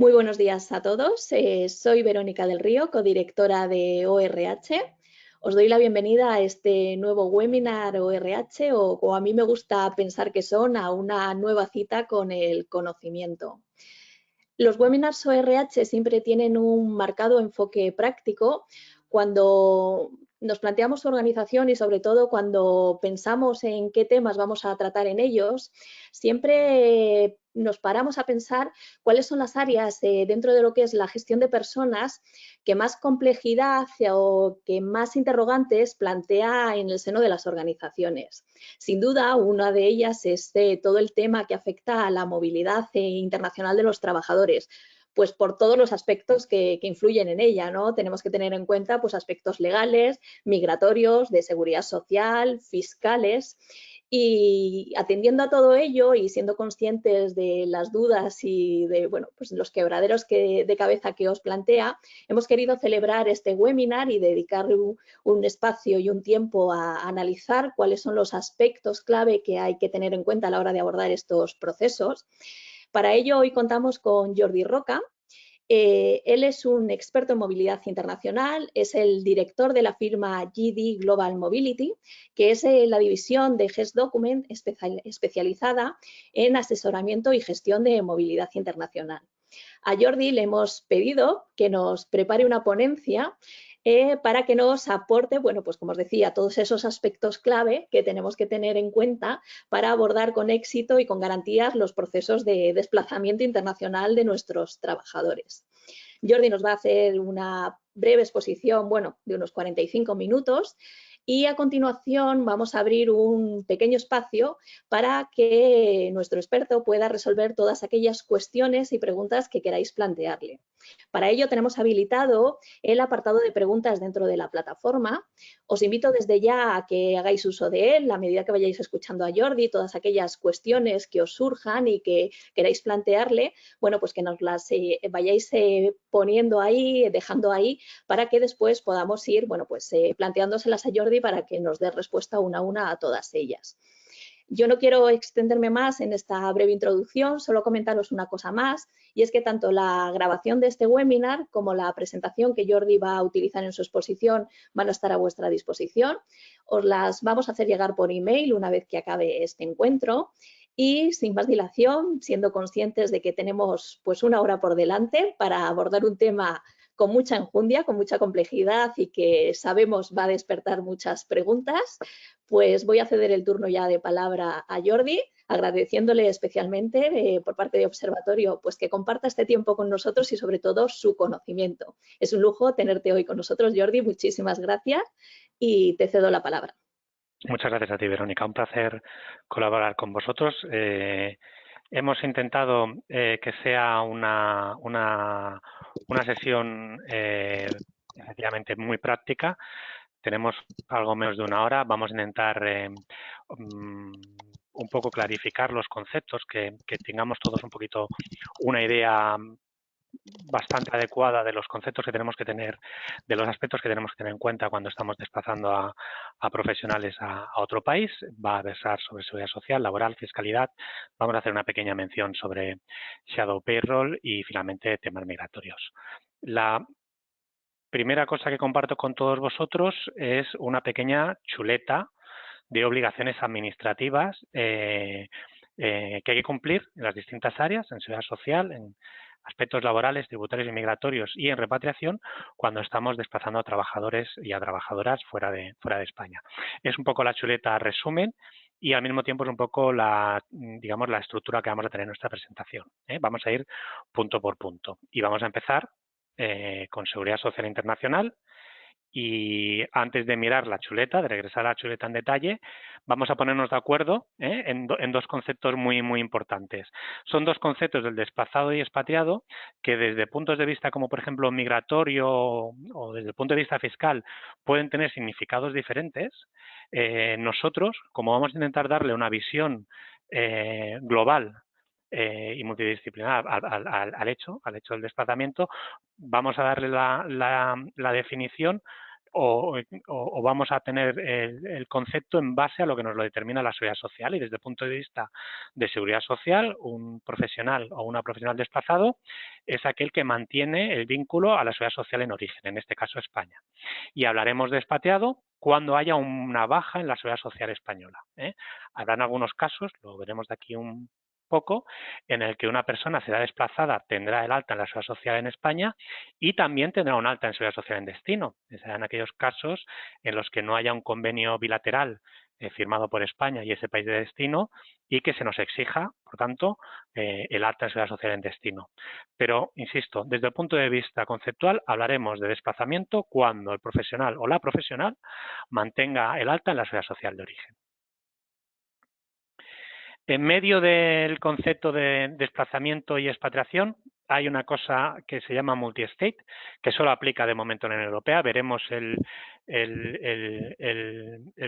Muy buenos días a todos. Soy Verónica del Río, codirectora de ORH. Os doy la bienvenida a este nuevo webinar ORH o a mí me gusta pensar que son a una nueva cita con el conocimiento. Los webinars ORH siempre tienen un marcado enfoque práctico cuando nos planteamos su organización y sobre todo cuando pensamos en qué temas vamos a tratar en ellos, siempre nos paramos a pensar cuáles son las áreas dentro de lo que es la gestión de personas que más complejidad o que más interrogantes plantea en el seno de las organizaciones. Sin duda, una de ellas es todo el tema que afecta a la movilidad internacional de los trabajadores, pues por todos los aspectos que influyen en ella, ¿no? Tenemos que tener en cuenta pues aspectos legales, migratorios, de seguridad social, fiscales. Y atendiendo a todo ello y siendo conscientes de las dudas y de pues los quebraderos de cabeza que os plantea, hemos querido celebrar este webinar y dedicar un espacio y un tiempo a analizar cuáles son los aspectos clave que hay que tener en cuenta a la hora de abordar estos procesos. Para ello, hoy contamos con Jordi Roca. Él es un experto en movilidad internacional, es el director de la firma GD Global Mobility, que es la división de GES Document especializada en asesoramiento y gestión de movilidad internacional. A Jordi le hemos pedido que nos prepare una ponencia para que nos aporte, pues como os decía, todos esos aspectos clave que tenemos que tener en cuenta para abordar con éxito y con garantías los procesos de desplazamiento internacional de nuestros trabajadores. Jordi nos va a hacer una breve exposición, de unos 45 minutos y a continuación vamos a abrir un pequeño espacio para que nuestro experto pueda resolver todas aquellas cuestiones y preguntas que queráis plantearle. Para ello tenemos habilitado el apartado de preguntas dentro de la plataforma. Os invito desde ya a que hagáis uso de él a medida que vayáis escuchando a Jordi, todas aquellas cuestiones que os surjan y que queráis plantearle, pues que nos las vayáis poniendo ahí, dejando ahí, para que después podamos ir, planteándoselas a Jordi para que nos dé respuesta una a una a todas ellas. Yo no quiero extenderme más en esta breve introducción, solo comentaros una cosa más, y es que tanto la grabación de este webinar como la presentación que Jordi va a utilizar en su exposición van a estar a vuestra disposición. Os las vamos a hacer llegar por email una vez que acabe este encuentro. Y sin más dilación, siendo conscientes de que tenemos una hora por delante para abordar un tema con mucha enjundia, con mucha complejidad y que sabemos va a despertar muchas preguntas, pues voy a ceder el turno ya de palabra a Jordi, agradeciéndole especialmente por parte de Observatorio que comparta este tiempo con nosotros y sobre todo su conocimiento. Es un lujo tenerte hoy con nosotros, Jordi, muchísimas gracias y te cedo la palabra. Muchas gracias a ti, Verónica. Un placer colaborar con vosotros. Hemos intentado que sea una sesión efectivamente muy práctica. Tenemos algo menos de una hora. Vamos a intentar un poco clarificar los conceptos, que tengamos todos un poquito una idea bastante adecuada de los conceptos que tenemos que tener, de los aspectos que tenemos que tener en cuenta cuando estamos desplazando a profesionales a otro país. Va a versar sobre seguridad social, laboral, fiscalidad. Vamos a hacer una pequeña mención sobre Shadow Payroll y finalmente temas migratorios. La primera cosa que comparto con todos vosotros es una pequeña chuleta de obligaciones administrativas que hay que cumplir en las distintas áreas, en seguridad social, en aspectos laborales, tributarios y migratorios y en repatriación cuando estamos desplazando a trabajadores y a trabajadoras fuera de España. Es un poco la chuleta resumen y al mismo tiempo es un poco la estructura que vamos a tener en nuestra presentación. Vamos a ir punto por punto y vamos a empezar con seguridad social internacional. Y antes de mirar la chuleta, de regresar a la chuleta en detalle, vamos a ponernos de acuerdo en dos conceptos muy importantes. Son dos conceptos del desplazado y expatriado que desde puntos de vista como por ejemplo migratorio o desde el punto de vista fiscal pueden tener significados diferentes. Nosotros, como vamos a intentar darle una visión global y multidisciplinar al hecho del desplazamiento, vamos a darle la definición o vamos a tener el concepto en base a lo que nos lo determina la seguridad social. Y desde el punto de vista de seguridad social, un profesional o una profesional desplazado es aquel que mantiene el vínculo a la seguridad social en origen, en este caso España. Y hablaremos de expatriado cuando haya una baja en la seguridad social española. Habrán algunos casos, lo veremos de aquí un poco, en el que una persona será desplazada, tendrá el alta en la seguridad social en España y también tendrá un alta en seguridad social en destino. Serán aquellos casos en los que no haya un convenio bilateral firmado por España y ese país de destino y que se nos exija, por tanto, el alta en seguridad social en destino. Pero, insisto, desde el punto de vista conceptual hablaremos de desplazamiento cuando el profesional o la profesional mantenga el alta en la seguridad social de origen. En medio del concepto de desplazamiento y expatriación hay una cosa que se llama multi-state, que solo aplica de momento en la Unión Europea. Veremos el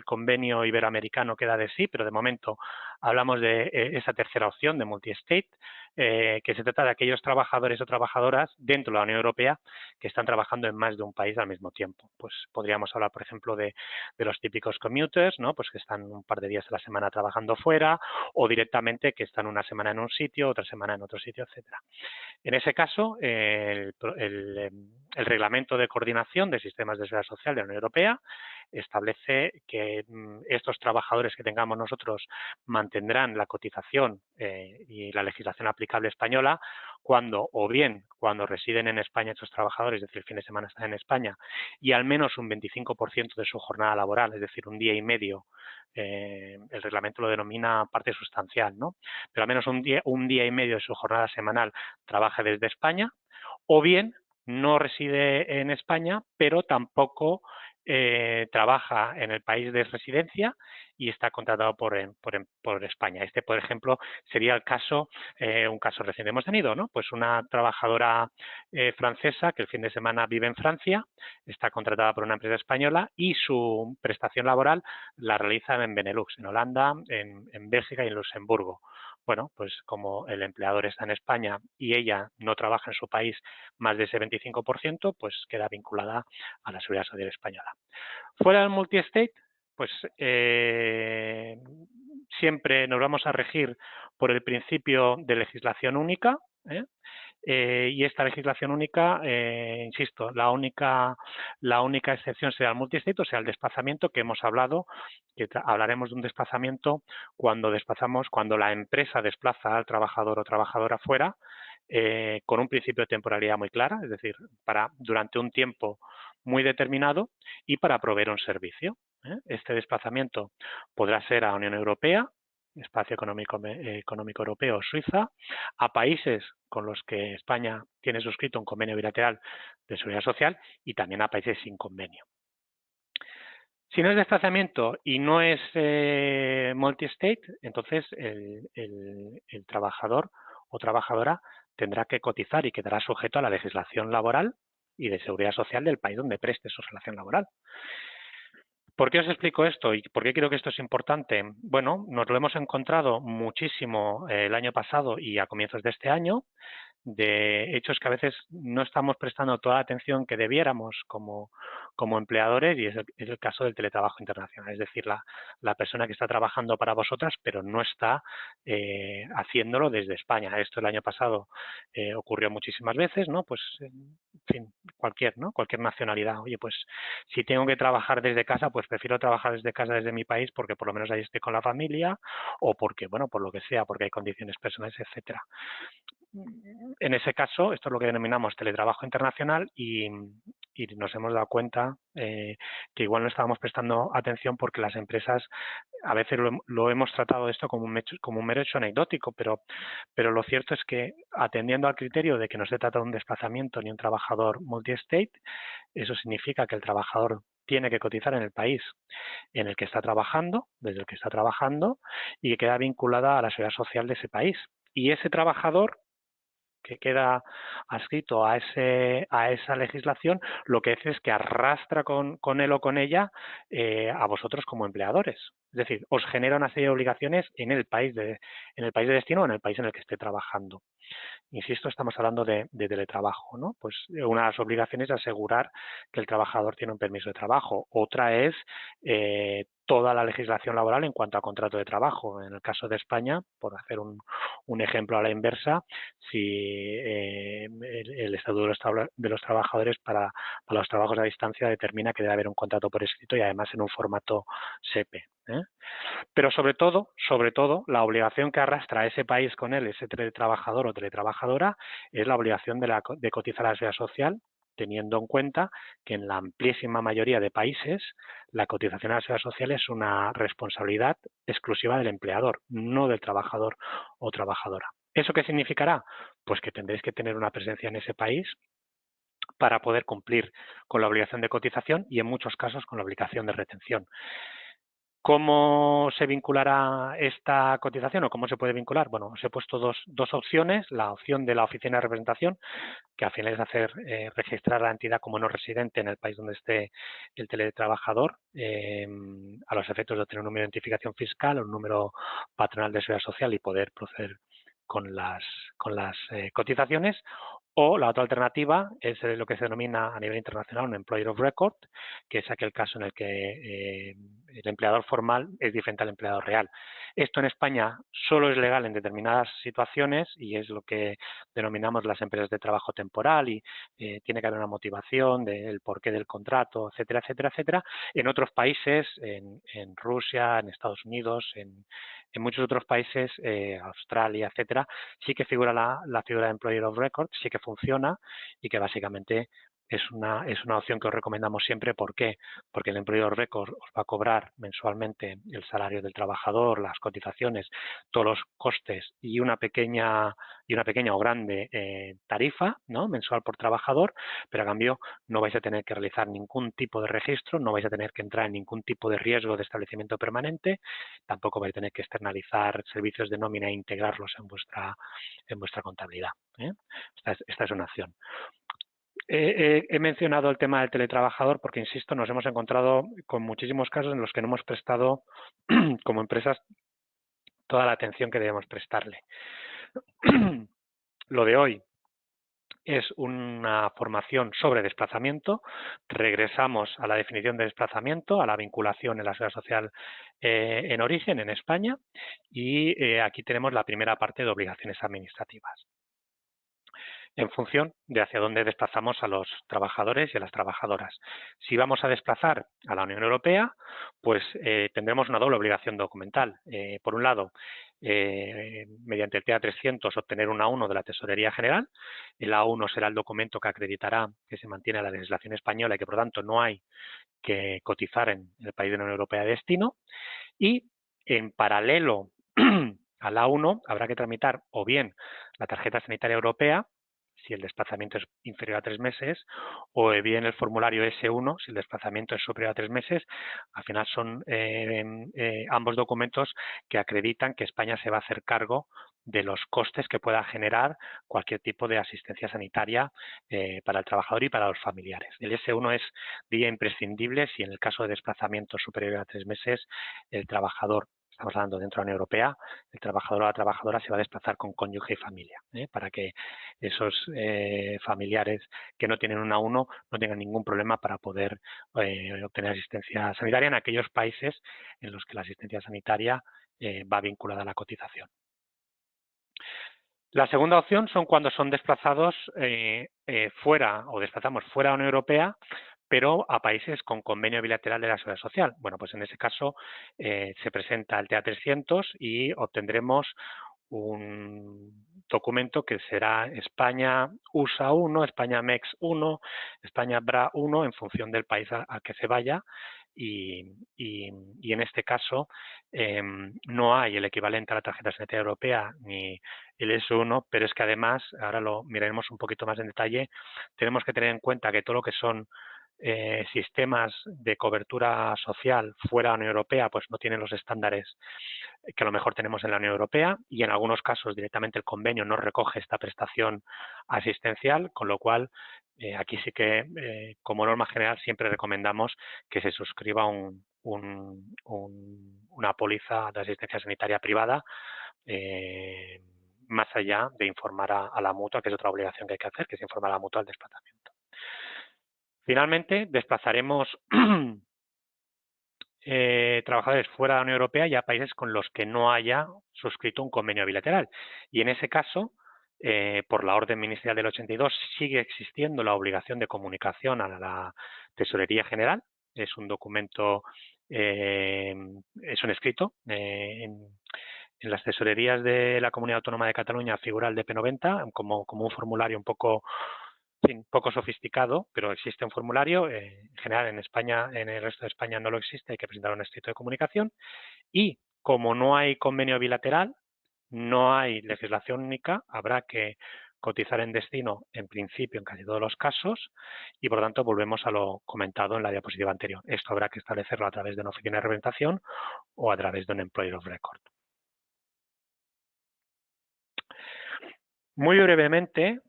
convenio iberoamericano que da de sí, pero de momento hablamos de esa tercera opción de multi-state, que se trata de aquellos trabajadores o trabajadoras dentro de la Unión Europea que están trabajando en más de un país al mismo tiempo. Pues podríamos hablar, por ejemplo, de los típicos commuters, ¿no? Pues que están un par de días a la semana trabajando fuera, o directamente que están una semana en un sitio, otra semana en otro sitio, etcétera. En ese caso, el Reglamento de Coordinación de Sistemas de Seguridad Social de la Unión Europea establece que estos trabajadores que tengamos nosotros mantendrán la cotización y la legislación aplicable española cuando residen en España estos trabajadores, es decir, el fin de semana están en España, y al menos un 25% de su jornada laboral, es decir, un día y medio, el reglamento lo denomina parte sustancial, ¿no? Pero al menos un día y medio de su jornada semanal trabaje desde España, o bien no reside en España, pero tampoco trabaja en el país de residencia y está contratado por España. Este, por ejemplo, sería el caso, un caso reciente hemos tenido, ¿no? Pues una trabajadora francesa que el fin de semana vive en Francia, está contratada por una empresa española y su prestación laboral la realiza en Benelux, en Holanda, en Bélgica y en Luxemburgo. Bueno, pues como el empleador está en España y ella no trabaja en su país más de ese 25%, pues queda vinculada a la seguridad social española. Fuera del multi-state, pues siempre nos vamos a regir por el principio de legislación única, y esta legislación única, insisto, la única excepción será el multi-state, o sea, el desplazamiento que hemos hablado, que hablaremos de un desplazamiento cuando la empresa desplaza al trabajador o trabajadora fuera, con un principio de temporalidad muy clara, es decir, durante un tiempo muy determinado y para proveer un servicio. Este desplazamiento podrá ser a la Unión Europea, Espacio Económico Europeo, Suiza, a países con los que España tiene suscrito un convenio bilateral de seguridad social y también a países sin convenio. Si no es desplazamiento y no es multi-state, entonces el trabajador o trabajadora tendrá que cotizar y quedará sujeto a la legislación laboral y de seguridad social del país donde preste su relación laboral. ¿Por qué os explico esto y por qué creo que esto es importante? Bueno, nos lo hemos encontrado muchísimo el año pasado y a comienzos de este año, de hechos que a veces no estamos prestando toda la atención que debiéramos como empleadores, y es el caso del teletrabajo internacional, es decir, la persona que está trabajando para vosotras pero no está haciéndolo desde España. Esto el año pasado ocurrió muchísimas veces, ¿no? Pues, en fin, cualquier nacionalidad. Oye, pues si tengo que trabajar desde casa, pues prefiero trabajar desde casa, desde mi país, porque por lo menos ahí estoy con la familia, o porque, bueno, por lo que sea, porque hay condiciones personales, etcétera. En ese caso, esto es lo que denominamos teletrabajo internacional y nos hemos dado cuenta que igual no estábamos prestando atención porque las empresas a veces lo hemos tratado esto como un mero hecho anecdótico, pero lo cierto es que atendiendo al criterio de que no se trata de un desplazamiento ni un trabajador multi-state, eso significa que el trabajador tiene que cotizar en el país en el que está trabajando, desde el que está trabajando, y que queda vinculada a la seguridad social de ese país. Y ese trabajador que queda adscrito a esa legislación, lo que hace es que arrastra con él o con ella a vosotros como empleadores. Es decir, os genera una serie de obligaciones en el país de destino o en el país en el que esté trabajando. Insisto, estamos hablando de teletrabajo, ¿no? Pues una de las obligaciones es asegurar que el trabajador tiene un permiso de trabajo. Otra es toda la legislación laboral en cuanto a contrato de trabajo. En el caso de España, por hacer un ejemplo a la inversa, si el Estatuto de los Trabajadores para los trabajos a distancia determina que debe haber un contrato por escrito y además en un formato SEPE. Pero sobre todo, la obligación que arrastra a ese país con él, ese teletrabajador o teletrabajadora, es la obligación de cotizar a la seguridad social, teniendo en cuenta que en la amplísima mayoría de países la cotización a la seguridad social es una responsabilidad exclusiva del empleador, no del trabajador o trabajadora. ¿Eso qué significará? Pues que tendréis que tener una presencia en ese país para poder cumplir con la obligación de cotización y en muchos casos con la obligación de retención. ¿Cómo se vinculará esta cotización o cómo se puede vincular? Bueno, os he puesto dos opciones. La opción de la oficina de representación, que al final es hacer registrar a la entidad como no residente en el país donde esté el teletrabajador, a los efectos de obtener un número de identificación fiscal o un número patronal de seguridad social y poder proceder con las cotizaciones. O la otra alternativa es lo que se denomina a nivel internacional un employer of record, que es aquel caso en el que el empleador formal es diferente al empleador real. Esto en España solo es legal en determinadas situaciones y es lo que denominamos las empresas de trabajo temporal y tiene que haber una motivación del porqué del contrato, etcétera, etcétera, etcétera. En otros países, en Rusia, en Estados Unidos, en muchos otros países, Australia, etcétera, sí que figura la figura de Employer of Record, sí que funciona y que básicamente es una opción que os recomendamos siempre. ¿Por qué? Porque el Employer of Record os va a cobrar mensualmente el salario del trabajador, las cotizaciones, todos los costes y una pequeña o grande tarifa, ¿no?, mensual por trabajador, pero a cambio no vais a tener que realizar ningún tipo de registro, no vais a tener que entrar en ningún tipo de riesgo de establecimiento permanente, tampoco vais a tener que externalizar servicios de nómina e integrarlos en vuestra contabilidad. Esta es una opción. He mencionado el tema del teletrabajador porque, insisto, nos hemos encontrado con muchísimos casos en los que no hemos prestado como empresas toda la atención que debemos prestarle. Lo de hoy es una formación sobre desplazamiento. Regresamos a la definición de desplazamiento, a la vinculación en la seguridad social en origen, en España, y aquí tenemos la primera parte de obligaciones administrativas, en función de hacia dónde desplazamos a los trabajadores y a las trabajadoras. Si vamos a desplazar a la Unión Europea, pues tendremos una doble obligación documental. Por un lado, mediante el TA300 obtener un A1 de la Tesorería General. El A1 será el documento que acreditará que se mantiene la legislación española y que, por lo tanto, no hay que cotizar en el país de la Unión Europea de destino. Y, en paralelo al A1, habrá que tramitar o bien la tarjeta sanitaria europea, si el desplazamiento es inferior a 3 meses, o bien el formulario S1, si el desplazamiento es superior a 3 meses. Al final son ambos documentos que acreditan que España se va a hacer cargo de los costes que pueda generar cualquier tipo de asistencia sanitaria para el trabajador y para los familiares. El S1 es vía imprescindible si en el caso de desplazamiento superior a 3 meses el trabajador, estamos hablando dentro de la Unión Europea, el trabajador o la trabajadora se va a desplazar con cónyuge y familia, para que esos familiares que no tienen un A1 no tengan ningún problema para poder obtener asistencia sanitaria en aquellos países en los que la asistencia sanitaria va vinculada a la cotización. La segunda opción son cuando son desplazados fuera o desplazamos fuera de la Unión Europea, pero a países con convenio bilateral de la Seguridad Social. Bueno, pues en ese caso se presenta el TA300 y obtendremos un documento que será España USA 1, España MEX 1, España BRA 1, en función del país al que se vaya, y en este caso no hay el equivalente a la tarjeta sanitaria europea ni el S1, pero es que además, ahora lo miraremos un poquito más en detalle, tenemos que tener en cuenta que todo lo que son sistemas de cobertura social fuera de la Unión Europea pues no tienen los estándares que a lo mejor tenemos en la Unión Europea, y en algunos casos directamente el convenio no recoge esta prestación asistencial, con lo cual aquí sí que como norma general siempre recomendamos que se suscriba un una póliza de asistencia sanitaria privada, más allá de informar a la mutua, que es otra obligación que hay que hacer, que es informar a la mutua del desplazamiento. Finalmente, desplazaremos trabajadores fuera de la Unión Europea y a países con los que no haya suscrito un convenio bilateral. Y en ese caso, por la orden ministerial del 82, sigue existiendo la obligación de comunicación a la Tesorería General. Es un documento, es un escrito. En las tesorerías de la Comunidad Autónoma de Cataluña figura el DP90 como un formulario un poco sofisticado, pero existe un formulario. En general, en España, en el resto de España no lo existe, hay que presentar un escrito de comunicación. Y como no hay convenio bilateral, no hay legislación única, habrá que cotizar en destino, en principio, en casi todos los casos, y por lo tanto volvemos a lo comentado en la diapositiva anterior. Esto habrá que establecerlo a través de una oficina de representación o a través de un employer of record. Muy brevemente,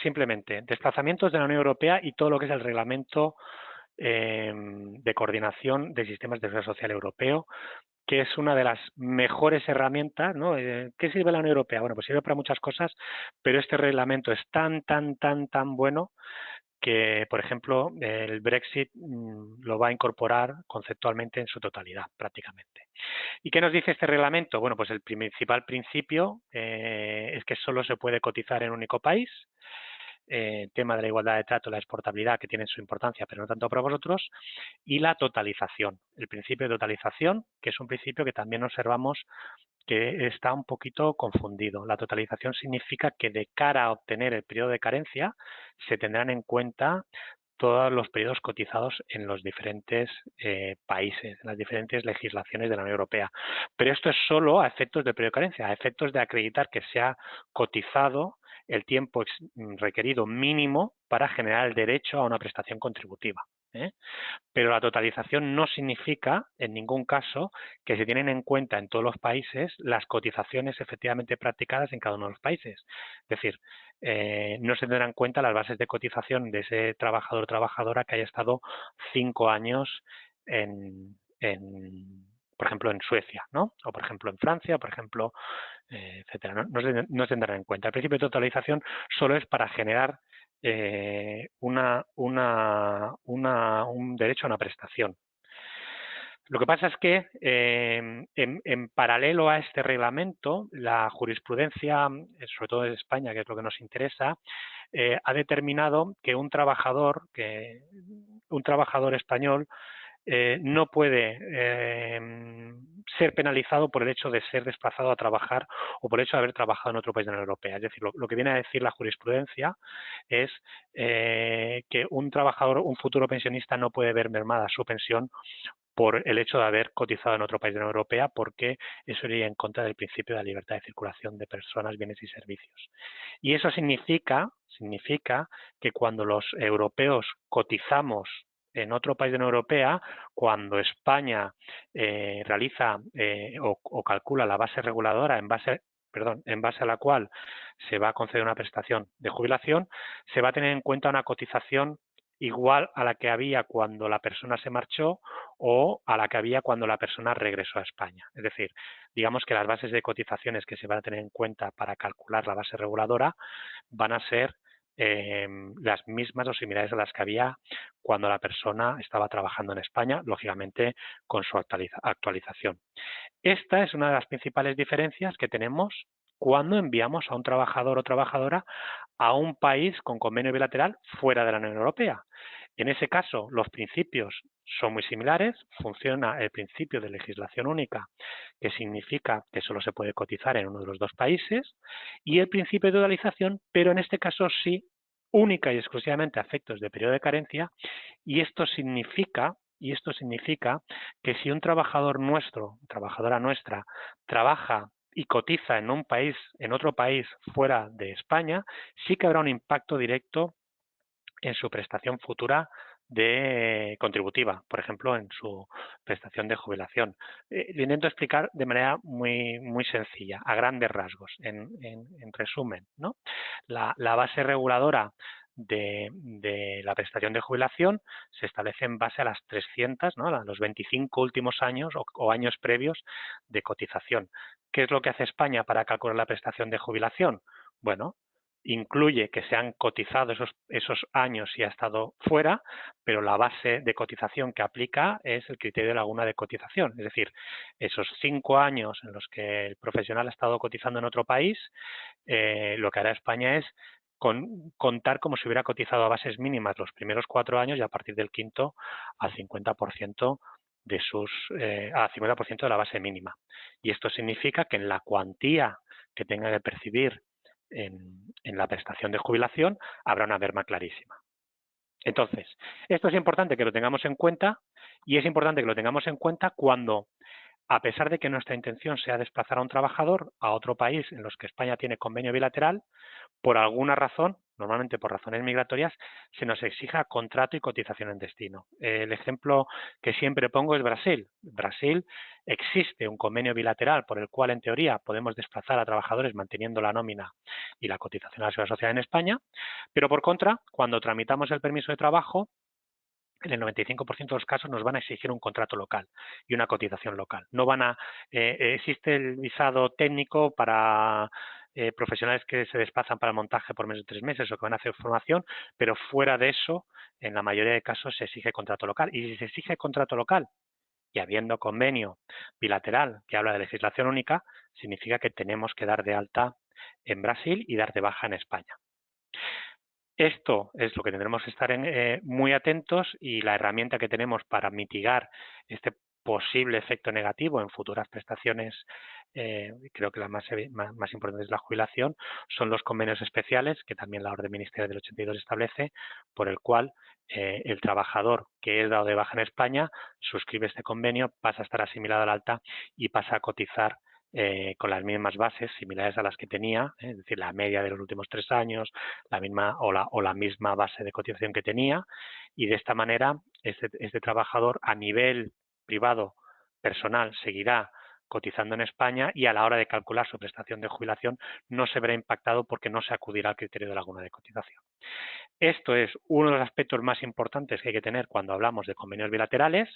simplemente, desplazamientos de la Unión Europea y todo lo que es el reglamento de coordinación de sistemas de seguridad social europeo, que es una de las mejores herramientas, ¿no? ¿Qué sirve la Unión Europea? Bueno, pues sirve para muchas cosas, pero este reglamento es tan bueno que, por ejemplo, el Brexit lo va a incorporar conceptualmente en su totalidad, prácticamente. ¿Y qué nos dice este reglamento? Bueno, pues el principal principio es que solo se puede cotizar en un único país. Tema de la igualdad de trato, la exportabilidad, que tiene su importancia, pero no tanto para vosotros, y la totalización, el principio de totalización, que es un principio que también observamos que está un poquito confundido. La totalización significa que de cara a obtener el periodo de carencia se tendrán en cuenta todos los periodos cotizados en los diferentes países, en las diferentes legislaciones de la Unión Europea. Pero esto es solo a efectos de periodo de carencia, a efectos de acreditar que se ha cotizado el tiempo requerido mínimo para generar el derecho a una prestación contributiva. Pero la totalización no significa, en ningún caso, que se tienen en cuenta en todos los países las cotizaciones efectivamente practicadas en cada uno de los países. Es decir, no se tendrán en cuenta las bases de cotización de ese trabajador o trabajadora que haya estado 5 años por ejemplo, en Suecia, ¿no? O por ejemplo en Francia, o por ejemplo, etcétera. No se tendrán en cuenta. El principio de totalización solo es para generar un derecho a una prestación. Lo que pasa es que en paralelo a este reglamento, la jurisprudencia, sobre todo en España, que es lo que nos interesa, ha determinado que un trabajador español no puede ser penalizado por el hecho de ser desplazado a trabajar o por el hecho de haber trabajado en otro país de la Unión Europea. Es decir, lo que viene a decir la jurisprudencia es que un trabajador, un futuro pensionista, no puede ver mermada su pensión por el hecho de haber cotizado en otro país de la Unión Europea, porque eso iría en contra del principio de la libertad de circulación de personas, bienes y servicios. Y eso significa que cuando los europeos cotizamos en otro país de la Unión Europea, cuando España realiza o calcula la base reguladora en base a la cual se va a conceder una prestación de jubilación, se va a tener en cuenta una cotización igual a la que había cuando la persona se marchó o a la que había cuando la persona regresó a España. Es decir, digamos que las bases de cotizaciones que se van a tener en cuenta para calcular la base reguladora van a ser las mismas o similares a las que había cuando la persona estaba trabajando en España, lógicamente con su actualización. Esta es una de las principales diferencias que tenemos cuando enviamos a un trabajador o trabajadora a un país con convenio bilateral fuera de la Unión Europea. En ese caso, los principios son muy similares. Funciona el principio de legislación única, que significa que solo se puede cotizar en uno de los dos países, y el principio de totalización, pero en este caso sí, única y exclusivamente a efectos de periodo de carencia, y esto significa que si un trabajador nuestro, trabajadora nuestra, trabaja y cotiza en un país, en otro país fuera de España, sí que habrá un impacto directo en su prestación futura de contributiva, por ejemplo, en su prestación de jubilación. Lo intento explicar de manera muy sencilla, a grandes rasgos, en resumen, ¿no? La base reguladora de la prestación de jubilación se establece en base a las 300, ¿no? A los 25 últimos años o años previos de cotización. ¿Qué es lo que hace España para calcular la prestación de jubilación? Bueno, incluye que se han cotizado esos años y ha estado fuera, pero la base de cotización que aplica es el criterio de laguna de cotización. Es decir, esos 5 años en los que el profesional ha estado cotizando en otro país, lo que hará España es contar como si hubiera cotizado a bases mínimas los primeros 4 años y a partir del quinto al 50% de al 50% de la base mínima. Y esto significa que en la cuantía que tenga que percibir en la prestación de jubilación habrá una merma clarísima. Entonces, esto es importante que lo tengamos en cuenta y es importante que lo tengamos en cuenta cuando, a pesar de que nuestra intención sea desplazar a un trabajador a otro país en los que España tiene convenio bilateral, por alguna razón, normalmente por razones migratorias, se nos exija contrato y cotización en destino. El ejemplo que siempre pongo es Brasil. Brasil existe un convenio bilateral por el cual, en teoría, podemos desplazar a trabajadores manteniendo la nómina y la cotización a la seguridad social en España, pero por contra, cuando tramitamos el permiso de trabajo, en el 95% de los casos nos van a exigir un contrato local y una cotización local. No van a existe el visado técnico para profesionales que se desplazan para el montaje por menos de 3 meses o que van a hacer formación, pero fuera de eso, en la mayoría de casos se exige contrato local. Y si se exige contrato local y habiendo convenio bilateral que habla de legislación única, significa que tenemos que dar de alta en Brasil y dar de baja en España. Esto es lo que tendremos que estar muy atentos y la herramienta que tenemos para mitigar este posible efecto negativo en futuras prestaciones, creo que la más importante es la jubilación, son los convenios especiales que también la orden ministerial del 82 establece, por el cual el trabajador que es dado de baja en España suscribe este convenio, pasa a estar asimilado al alta y pasa a cotizar con las mismas bases similares a las que tenía, es decir, la media de los últimos 3 años, la misma o la misma base de cotización que tenía, y de esta manera este trabajador a nivel privado personal seguirá cotizando en España y a la hora de calcular su prestación de jubilación no se verá impactado porque no se acudirá al criterio de laguna de cotización. Esto es uno de los aspectos más importantes que hay que tener cuando hablamos de convenios bilaterales,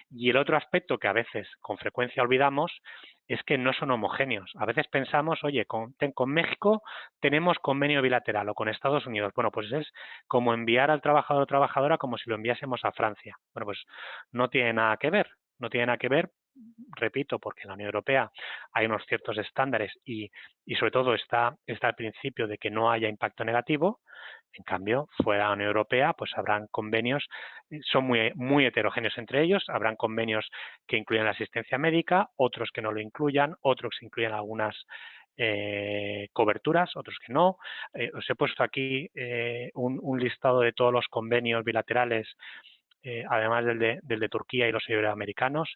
y el otro aspecto que a veces con frecuencia olvidamos es que no son homogéneos. A veces pensamos, oye, con México tenemos convenio bilateral o con Estados Unidos. Bueno, pues es como enviar al trabajador o trabajadora como si lo enviásemos a Francia. Bueno, pues no tiene nada que ver. No tiene nada que ver, repito, porque en la Unión Europea hay unos ciertos estándares y sobre todo está el principio de que no haya impacto negativo. En cambio, fuera de la Unión Europea, pues habrán convenios, son muy heterogéneos entre ellos, habrán convenios que incluyen la asistencia médica, otros que no lo incluyan, otros que incluyen algunas coberturas, otros que no. Os he puesto aquí un listado de todos los convenios bilaterales, además del de Turquía y los iberoamericanos,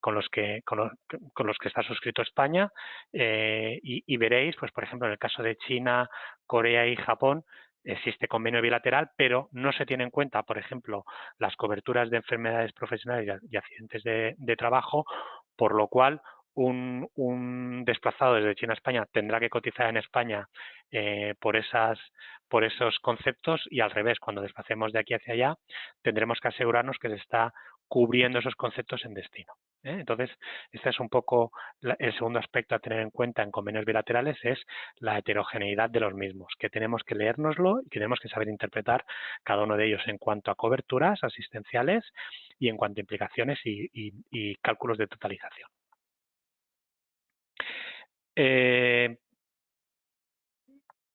con los que está suscrito España, y veréis, pues por ejemplo, en el caso de China, Corea y Japón, existe convenio bilateral, pero no se tiene en cuenta, por ejemplo, las coberturas de enfermedades profesionales y accidentes de trabajo, por lo cual un desplazado desde China a España tendrá que cotizar en España por esos conceptos, y al revés, cuando desplacemos de aquí hacia allá, tendremos que asegurarnos que se está cubriendo esos conceptos en destino. Entonces, este es un poco el segundo aspecto a tener en cuenta en convenios bilaterales, es la heterogeneidad de los mismos, que tenemos que leérnoslo y que tenemos que saber interpretar cada uno de ellos en cuanto a coberturas asistenciales y en cuanto a implicaciones y cálculos de totalización.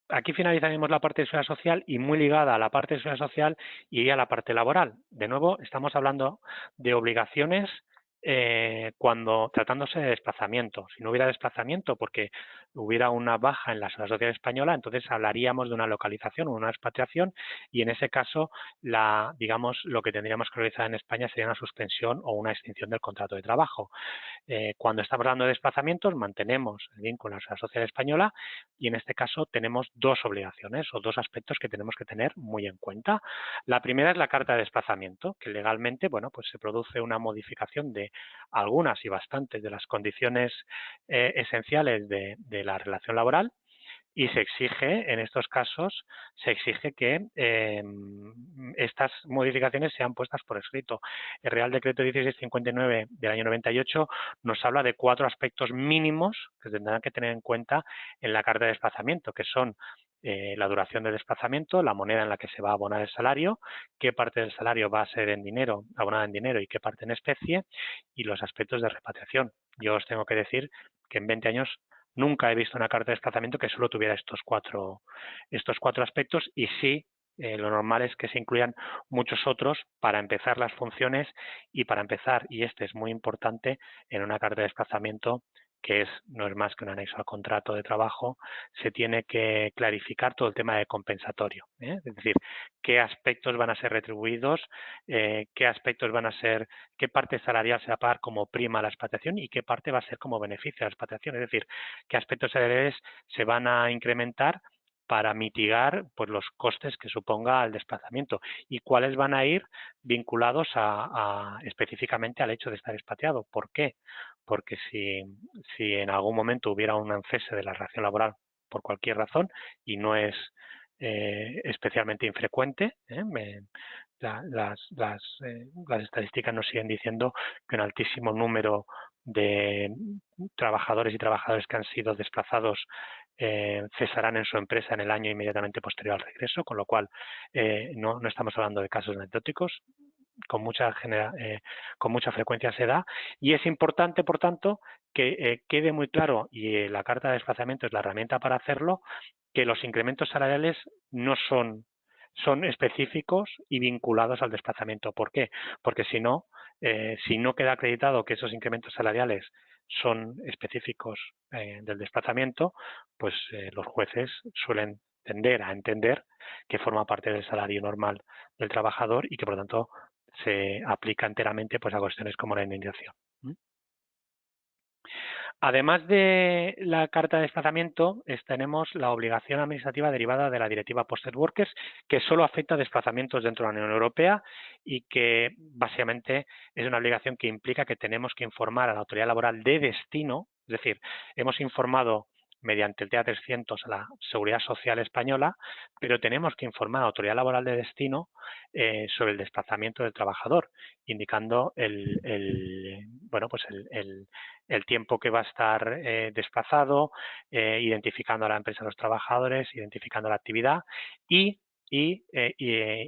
Aquí finalizaremos la parte de seguridad social y muy ligada a la parte de seguridad social iría a la parte laboral. De nuevo, estamos hablando de obligaciones cuando tratándose de desplazamiento. Si no hubiera desplazamiento porque hubiera una baja en la seguridad social española, entonces hablaríamos de una localización o una expatriación, y en ese caso, digamos, lo que tendríamos que realizar en España sería una suspensión o una extinción del contrato de trabajo. Cuando estamos hablando de desplazamientos, mantenemos el vínculo a la seguridad social española, y en este caso tenemos dos obligaciones o dos aspectos que tenemos que tener muy en cuenta. La primera es la carta de desplazamiento, que legalmente, bueno, pues se produce una modificación de algunas y bastantes de las condiciones esenciales de la relación laboral, y se exige, en estos casos, se exige que estas modificaciones sean puestas por escrito. El Real Decreto 1659 del año 98 nos habla de 4 aspectos mínimos que tendrán que tener en cuenta en la carta de desplazamiento, que son la duración de desplazamiento, la moneda en la que se va a abonar el salario, qué parte del salario va a ser en dinero, abonada en dinero y qué parte en especie, y los aspectos de repatriación. Yo os tengo que decir que en 20 años nunca he visto una carta de desplazamiento que solo tuviera estos cuatro aspectos, y sí, lo normal es que se incluyan muchos otros para empezar las funciones y para empezar, y este es muy importante, en una carta de desplazamiento que no es más que un anexo al contrato de trabajo, se tiene que clarificar todo el tema de compensatorio, ¿eh? Es decir, qué aspectos van a ser retribuidos, qué aspectos van a ser, qué parte salarial se va a pagar como prima a la expatriación y qué parte va a ser como beneficio a la expatriación, es decir, qué aspectos salariales se van a incrementar para mitigar pues los costes que suponga el desplazamiento y cuáles van a ir vinculados específicamente al hecho de estar expatriado. ¿Por qué? Porque si en algún momento hubiera un cese de la relación laboral por cualquier razón, y no es especialmente infrecuente, las estadísticas nos siguen diciendo que un altísimo número de trabajadores y trabajadoras que han sido desplazados cesarán en su empresa en el año inmediatamente posterior al regreso, con lo cual no estamos hablando de casos anecdóticos, con mucha frecuencia se da, y es importante, por tanto, que quede muy claro, y la carta de desplazamiento es la herramienta para hacerlo, que los incrementos salariales no son específicos y vinculados al desplazamiento. ¿Por qué? Porque si no queda acreditado que esos incrementos salariales son específicos del desplazamiento, pues los jueces suelen tender a entender que forma parte del salario normal del trabajador y que, por lo tanto, se aplica enteramente pues a cuestiones como la indemnización. Además de la carta de desplazamiento, tenemos la obligación administrativa derivada de la Directiva Posted Workers, que solo afecta a desplazamientos dentro de la Unión Europea y que básicamente es una obligación que implica que tenemos que informar a la autoridad laboral de destino, es decir, hemos informado mediante el TA300 a la Seguridad Social Española, pero tenemos que informar a la autoridad laboral de destino sobre el desplazamiento del trabajador, indicando el tiempo que va a estar desplazado, identificando a la empresa, a los trabajadores, identificando la actividad y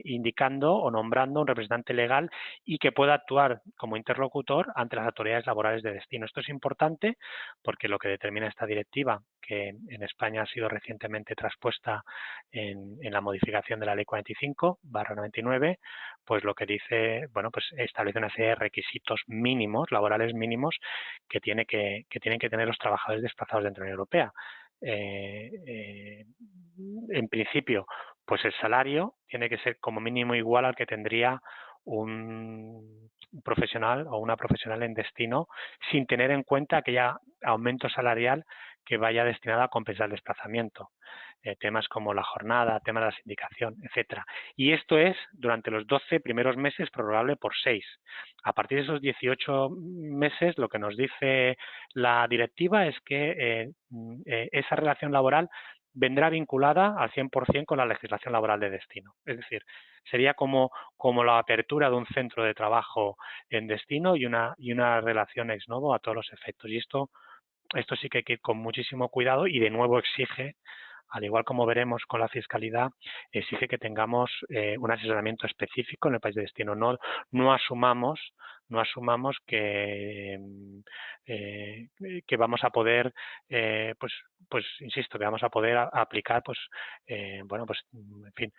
indicando o nombrando un representante legal y que pueda actuar como interlocutor ante las autoridades laborales de destino. Esto es importante porque lo que determina esta directiva, que en España ha sido recientemente traspuesta en la modificación de la Ley 45/99, pues lo que dice, pues establece una serie de requisitos mínimos, laborales mínimos, que tienen que tener los trabajadores desplazados dentro de la Unión Europea. En principio, pues el salario tiene que ser como mínimo igual al que tendría un profesional o una profesional en destino, sin tener en cuenta aquella aumento salarial que vaya destinado a compensar el desplazamiento. Temas como la jornada, temas de la sindicación, etcétera. Y esto es durante los 12 primeros meses, prorrogable por 6. A partir de esos 18 meses, lo que nos dice la directiva es que esa relación laboral vendrá vinculada al 100% con la legislación laboral de destino. Es decir, sería como la apertura de un centro de trabajo en destino y una relación ex novo a todos los efectos. Y esto sí que hay que ir con muchísimo cuidado y de nuevo exige, al igual como veremos con la fiscalidad, exige que tengamos un asesoramiento específico en el país de destino. No asumamos que vamos a poder, insisto, que vamos a poder aplicar, en fin,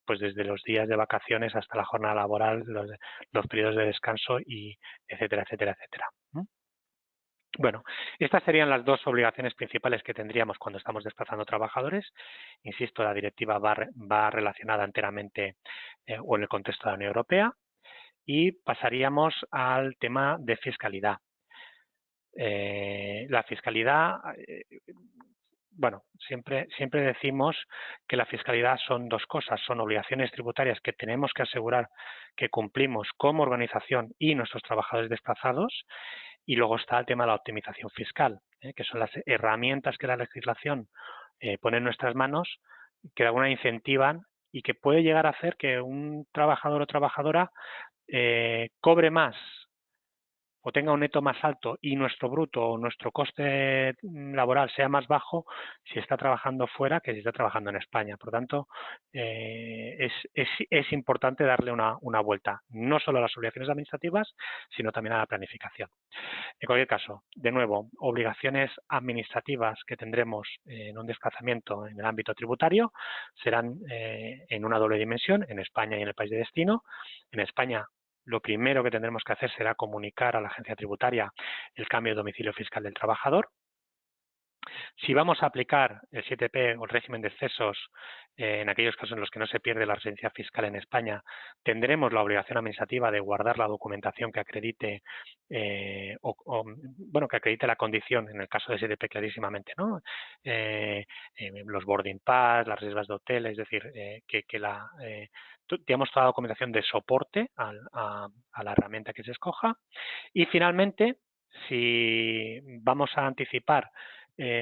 pues desde los días de vacaciones hasta la jornada laboral, los periodos de descanso y etcétera, etcétera, etcétera. Bueno, estas serían las dos obligaciones principales que tendríamos cuando estamos desplazando trabajadores. Insisto, la directiva va relacionada enteramente o en el contexto de la Unión Europea. Y pasaríamos al tema de fiscalidad. La fiscalidad, siempre decimos que la fiscalidad son dos cosas, son obligaciones tributarias que tenemos que asegurar que cumplimos como organización y nuestros trabajadores desplazados, y luego está el tema de la optimización fiscal, que son las herramientas que la legislación pone en nuestras manos, que de alguna manera incentivan y que puede llegar a hacer que un trabajador o trabajadora cobre más o tenga un neto más alto y nuestro bruto o nuestro coste laboral sea más bajo si está trabajando fuera que si está trabajando en España. Por lo tanto, es importante darle una vuelta, no solo a las obligaciones administrativas, sino también a la planificación. En cualquier caso, de nuevo, obligaciones administrativas que tendremos en un desplazamiento en el ámbito tributario serán en una doble dimensión, en España y en el país de destino. En España, lo primero que tendremos que hacer será comunicar a la agencia tributaria el cambio de domicilio fiscal del trabajador. Si vamos a aplicar el 7P o el régimen de excesos en aquellos casos en los que no se pierde la residencia fiscal en España, tendremos la obligación administrativa de guardar la documentación que acredite que acredite la condición, en el caso de 7P clarísimamente, ¿no? Los boarding pass, las reservas de hotel, es decir, digamos toda la documentación de soporte a la herramienta que se escoja. Y finalmente, si vamos a anticipar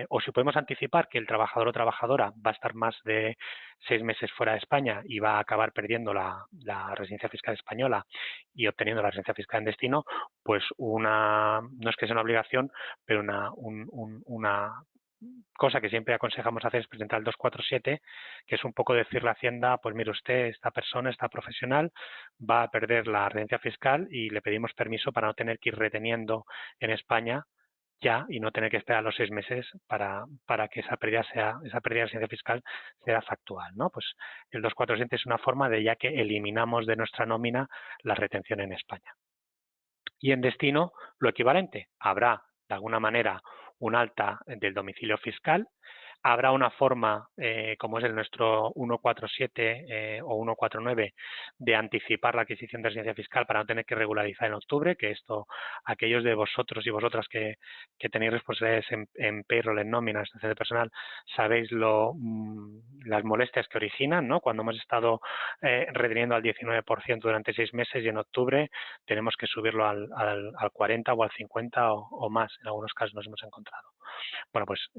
o si podemos anticipar que el trabajador o trabajadora va a estar más de 6 meses fuera de España y va a acabar perdiendo la residencia fiscal española y obteniendo la residencia fiscal en destino, pues no es que sea una obligación, pero una cosa que siempre aconsejamos hacer es presentar el 247, que es un poco decirle a Hacienda, pues mire usted, esta persona, esta profesional, va a perder la residencia fiscal y le pedimos permiso para no tener que ir reteniendo en España ya y no tener que esperar los 6 meses para que esa pérdida de residencia fiscal sea factual, ¿no? Pues el 247 es una forma de ya que eliminamos de nuestra nómina la retención en España. Y en destino, lo equivalente, habrá de alguna manera un alta del domicilio fiscal, habrá una forma, como es el nuestro 147 o 149, de anticipar la adquisición de residencia fiscal para no tener que regularizar en octubre, que esto, aquellos de vosotros y vosotras que tenéis responsabilidades en payroll, en nómina, en estación de personal, sabéis las molestias que originan, ¿no? Cuando hemos estado reteniendo al 19% durante 6 meses y en octubre tenemos que subirlo al 40 o al 50 o más, en algunos casos nos hemos encontrado. Bueno, pues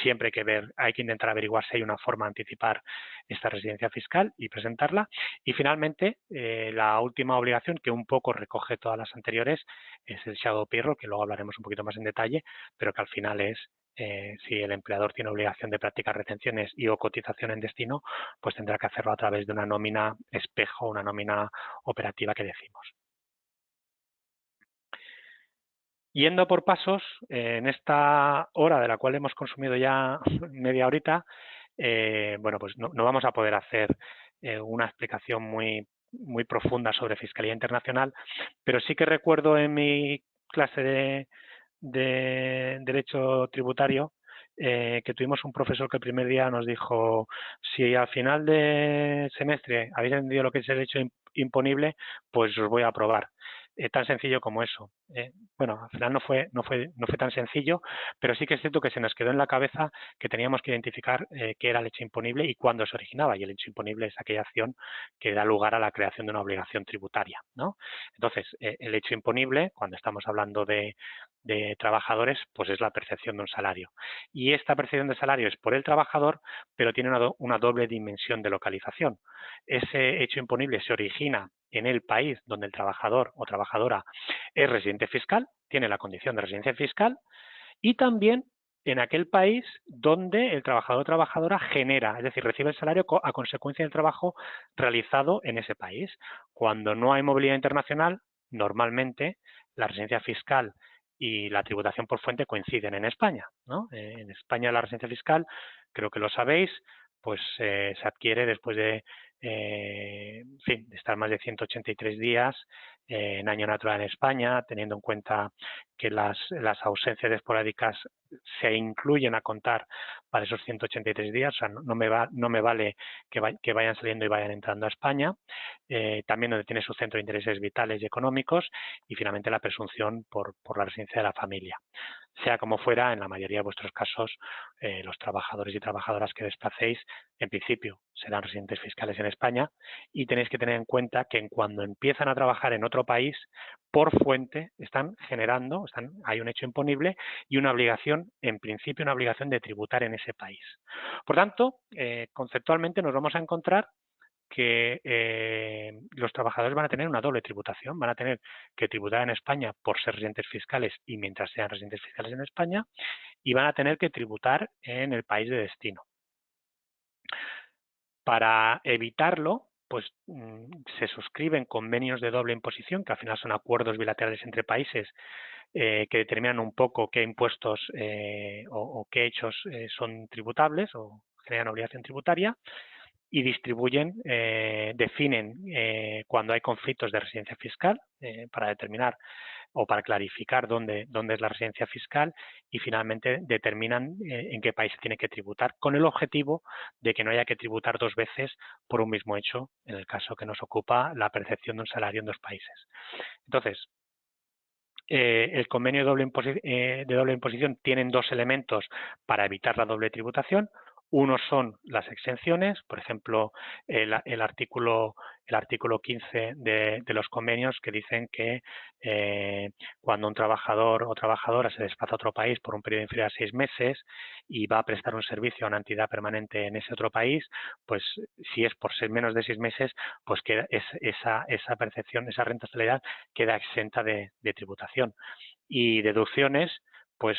siempre hay que intentar averiguar si hay una forma de anticipar esta residencia fiscal y presentarla. Y finalmente, la última obligación, que un poco recoge todas las anteriores, es el shadow payroll, que luego hablaremos un poquito más en detalle, pero que al final es si el empleador tiene obligación de practicar retenciones y o cotización en destino, pues tendrá que hacerlo a través de una nómina espejo, una nómina operativa que decimos. Yendo por pasos, en esta hora de la cual hemos consumido ya media horita, bueno, pues no vamos a poder hacer una explicación muy profunda sobre fiscalía internacional, pero sí que recuerdo en mi clase de Derecho Tributario que tuvimos un profesor que el primer día nos dijo: si al final de semestre habéis entendido lo que es el derecho imponible, pues os voy a aprobar. Tan sencillo como eso. Bueno, al final no fue tan sencillo, pero sí que es cierto que se nos quedó en la cabeza que teníamos que identificar qué era el hecho imponible y cuándo se originaba. Y el hecho imponible es aquella acción que da lugar a la creación de una obligación tributaria, ¿no? Entonces, el hecho imponible, cuando estamos hablando de trabajadores, pues es la percepción de un salario. Y esta percepción de salario es por el trabajador, pero tiene una doble dimensión de localización. Ese hecho imponible se origina en el país donde el trabajador o trabajadora es residente fiscal, tiene la condición de residencia fiscal, y también en aquel país donde el trabajador o trabajadora genera, es decir, recibe el salario a consecuencia del trabajo realizado en ese país. Cuando no hay movilidad internacional, normalmente la residencia fiscal y la tributación por fuente coinciden en España, ¿no? En España la residencia fiscal, creo que lo sabéis, pues se adquiere después de de estar más de 183 días en año natural en España, teniendo en cuenta que las ausencias esporádicas se incluyen a contar para esos 183 días, o sea, no me vale que vayan saliendo y vayan entrando a España, también donde tiene su centro de intereses vitales y económicos, y finalmente la presunción por la residencia de la familia. Sea como fuera, en la mayoría de vuestros casos, los trabajadores y trabajadoras que desplacéis, en principio, serán residentes fiscales en España y tenéis que tener en cuenta que cuando empiezan a trabajar en otro país, por fuente, están generando, hay un hecho imponible y una obligación, en principio, una obligación de tributar en ese país. Por tanto, conceptualmente nos vamos a encontrar que los trabajadores van a tener una doble tributación, van a tener que tributar en España por ser residentes fiscales y mientras sean residentes fiscales en España, y van a tener que tributar en el país de destino. Para evitarlo, pues se suscriben convenios de doble imposición, que al final son acuerdos bilaterales entre países que determinan un poco qué impuestos o qué hechos son tributables o generan obligación tributaria, y distribuyen, definen cuando hay conflictos de residencia fiscal para determinar o para clarificar dónde es la residencia fiscal y finalmente determinan en qué país se tiene que tributar con el objetivo de que no haya que tributar dos veces por un mismo hecho en el caso que nos ocupa la percepción de un salario en dos países. Entonces, el convenio de doble imposición tienen dos elementos para evitar la doble tributación. Uno son las exenciones, por ejemplo, el artículo 15 de los convenios que dicen que cuando un trabajador o trabajadora se desplaza a otro país por un periodo inferior a 6 meses y va a prestar un servicio a una entidad permanente en ese otro país, pues si es por ser menos de 6 meses, pues queda esa percepción, esa renta salarial queda exenta de tributación. Y deducciones, pues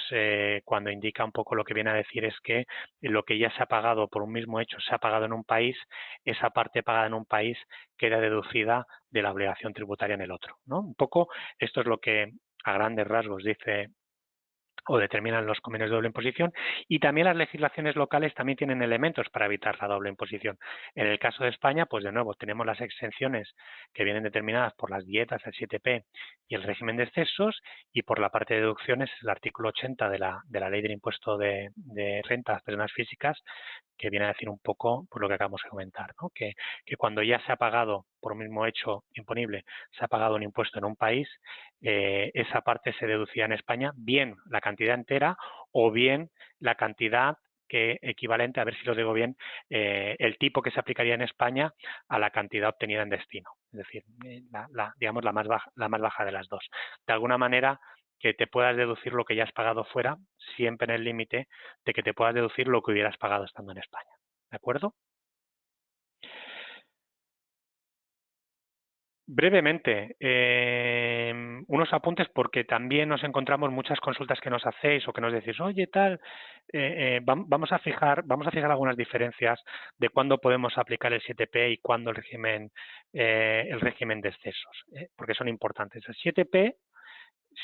cuando indica un poco lo que viene a decir es que lo que ya se ha pagado por un mismo hecho se ha pagado en un país, esa parte pagada en un país queda deducida de la obligación tributaria en el otro, ¿no? Un poco esto es lo que a grandes rasgos dice o determinan los convenios de doble imposición, y también las legislaciones locales también tienen elementos para evitar la doble imposición. En el caso de España, pues de nuevo tenemos las exenciones que vienen determinadas por las dietas, el 7P y el régimen de excesos, y por la parte de deducciones el artículo 80 de la Ley del Impuesto de Renta a las Personas Físicas, que viene a decir un poco por lo que acabamos de comentar, ¿no? Que cuando ya se ha pagado por un mismo hecho imponible, se ha pagado un impuesto en un país, esa parte se deducía en España, bien la cantidad entera o bien la cantidad que equivalente, a ver si lo digo bien, el tipo que se aplicaría en España a la cantidad obtenida en destino. Es decir, digamos la más baja de las dos. De alguna manera, que te puedas deducir lo que ya has pagado fuera, siempre en el límite de que te puedas deducir lo que hubieras pagado estando en España. ¿De acuerdo? Brevemente, unos apuntes porque también nos encontramos muchas consultas que nos hacéis o que nos decís, oye, tal, vamos a fijar algunas diferencias de cuándo podemos aplicar el 7P y cuándo el régimen de excesos, porque son importantes. El 7P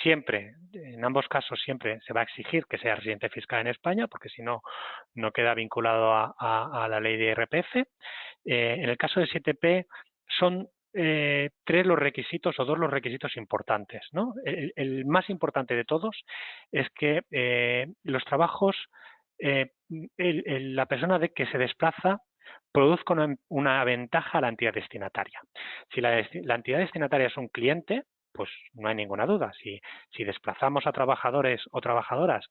siempre, en ambos casos siempre se va a exigir que sea residente fiscal en España, porque si no, no queda vinculado a la ley de IRPF. En el caso del 7P son tres los requisitos o dos los requisitos importantes, ¿no? El más importante de todos es que los trabajos, la persona que se desplaza produzca una ventaja a la entidad destinataria. Si la entidad destinataria es un cliente, pues no hay ninguna duda. Si desplazamos a trabajadores o trabajadoras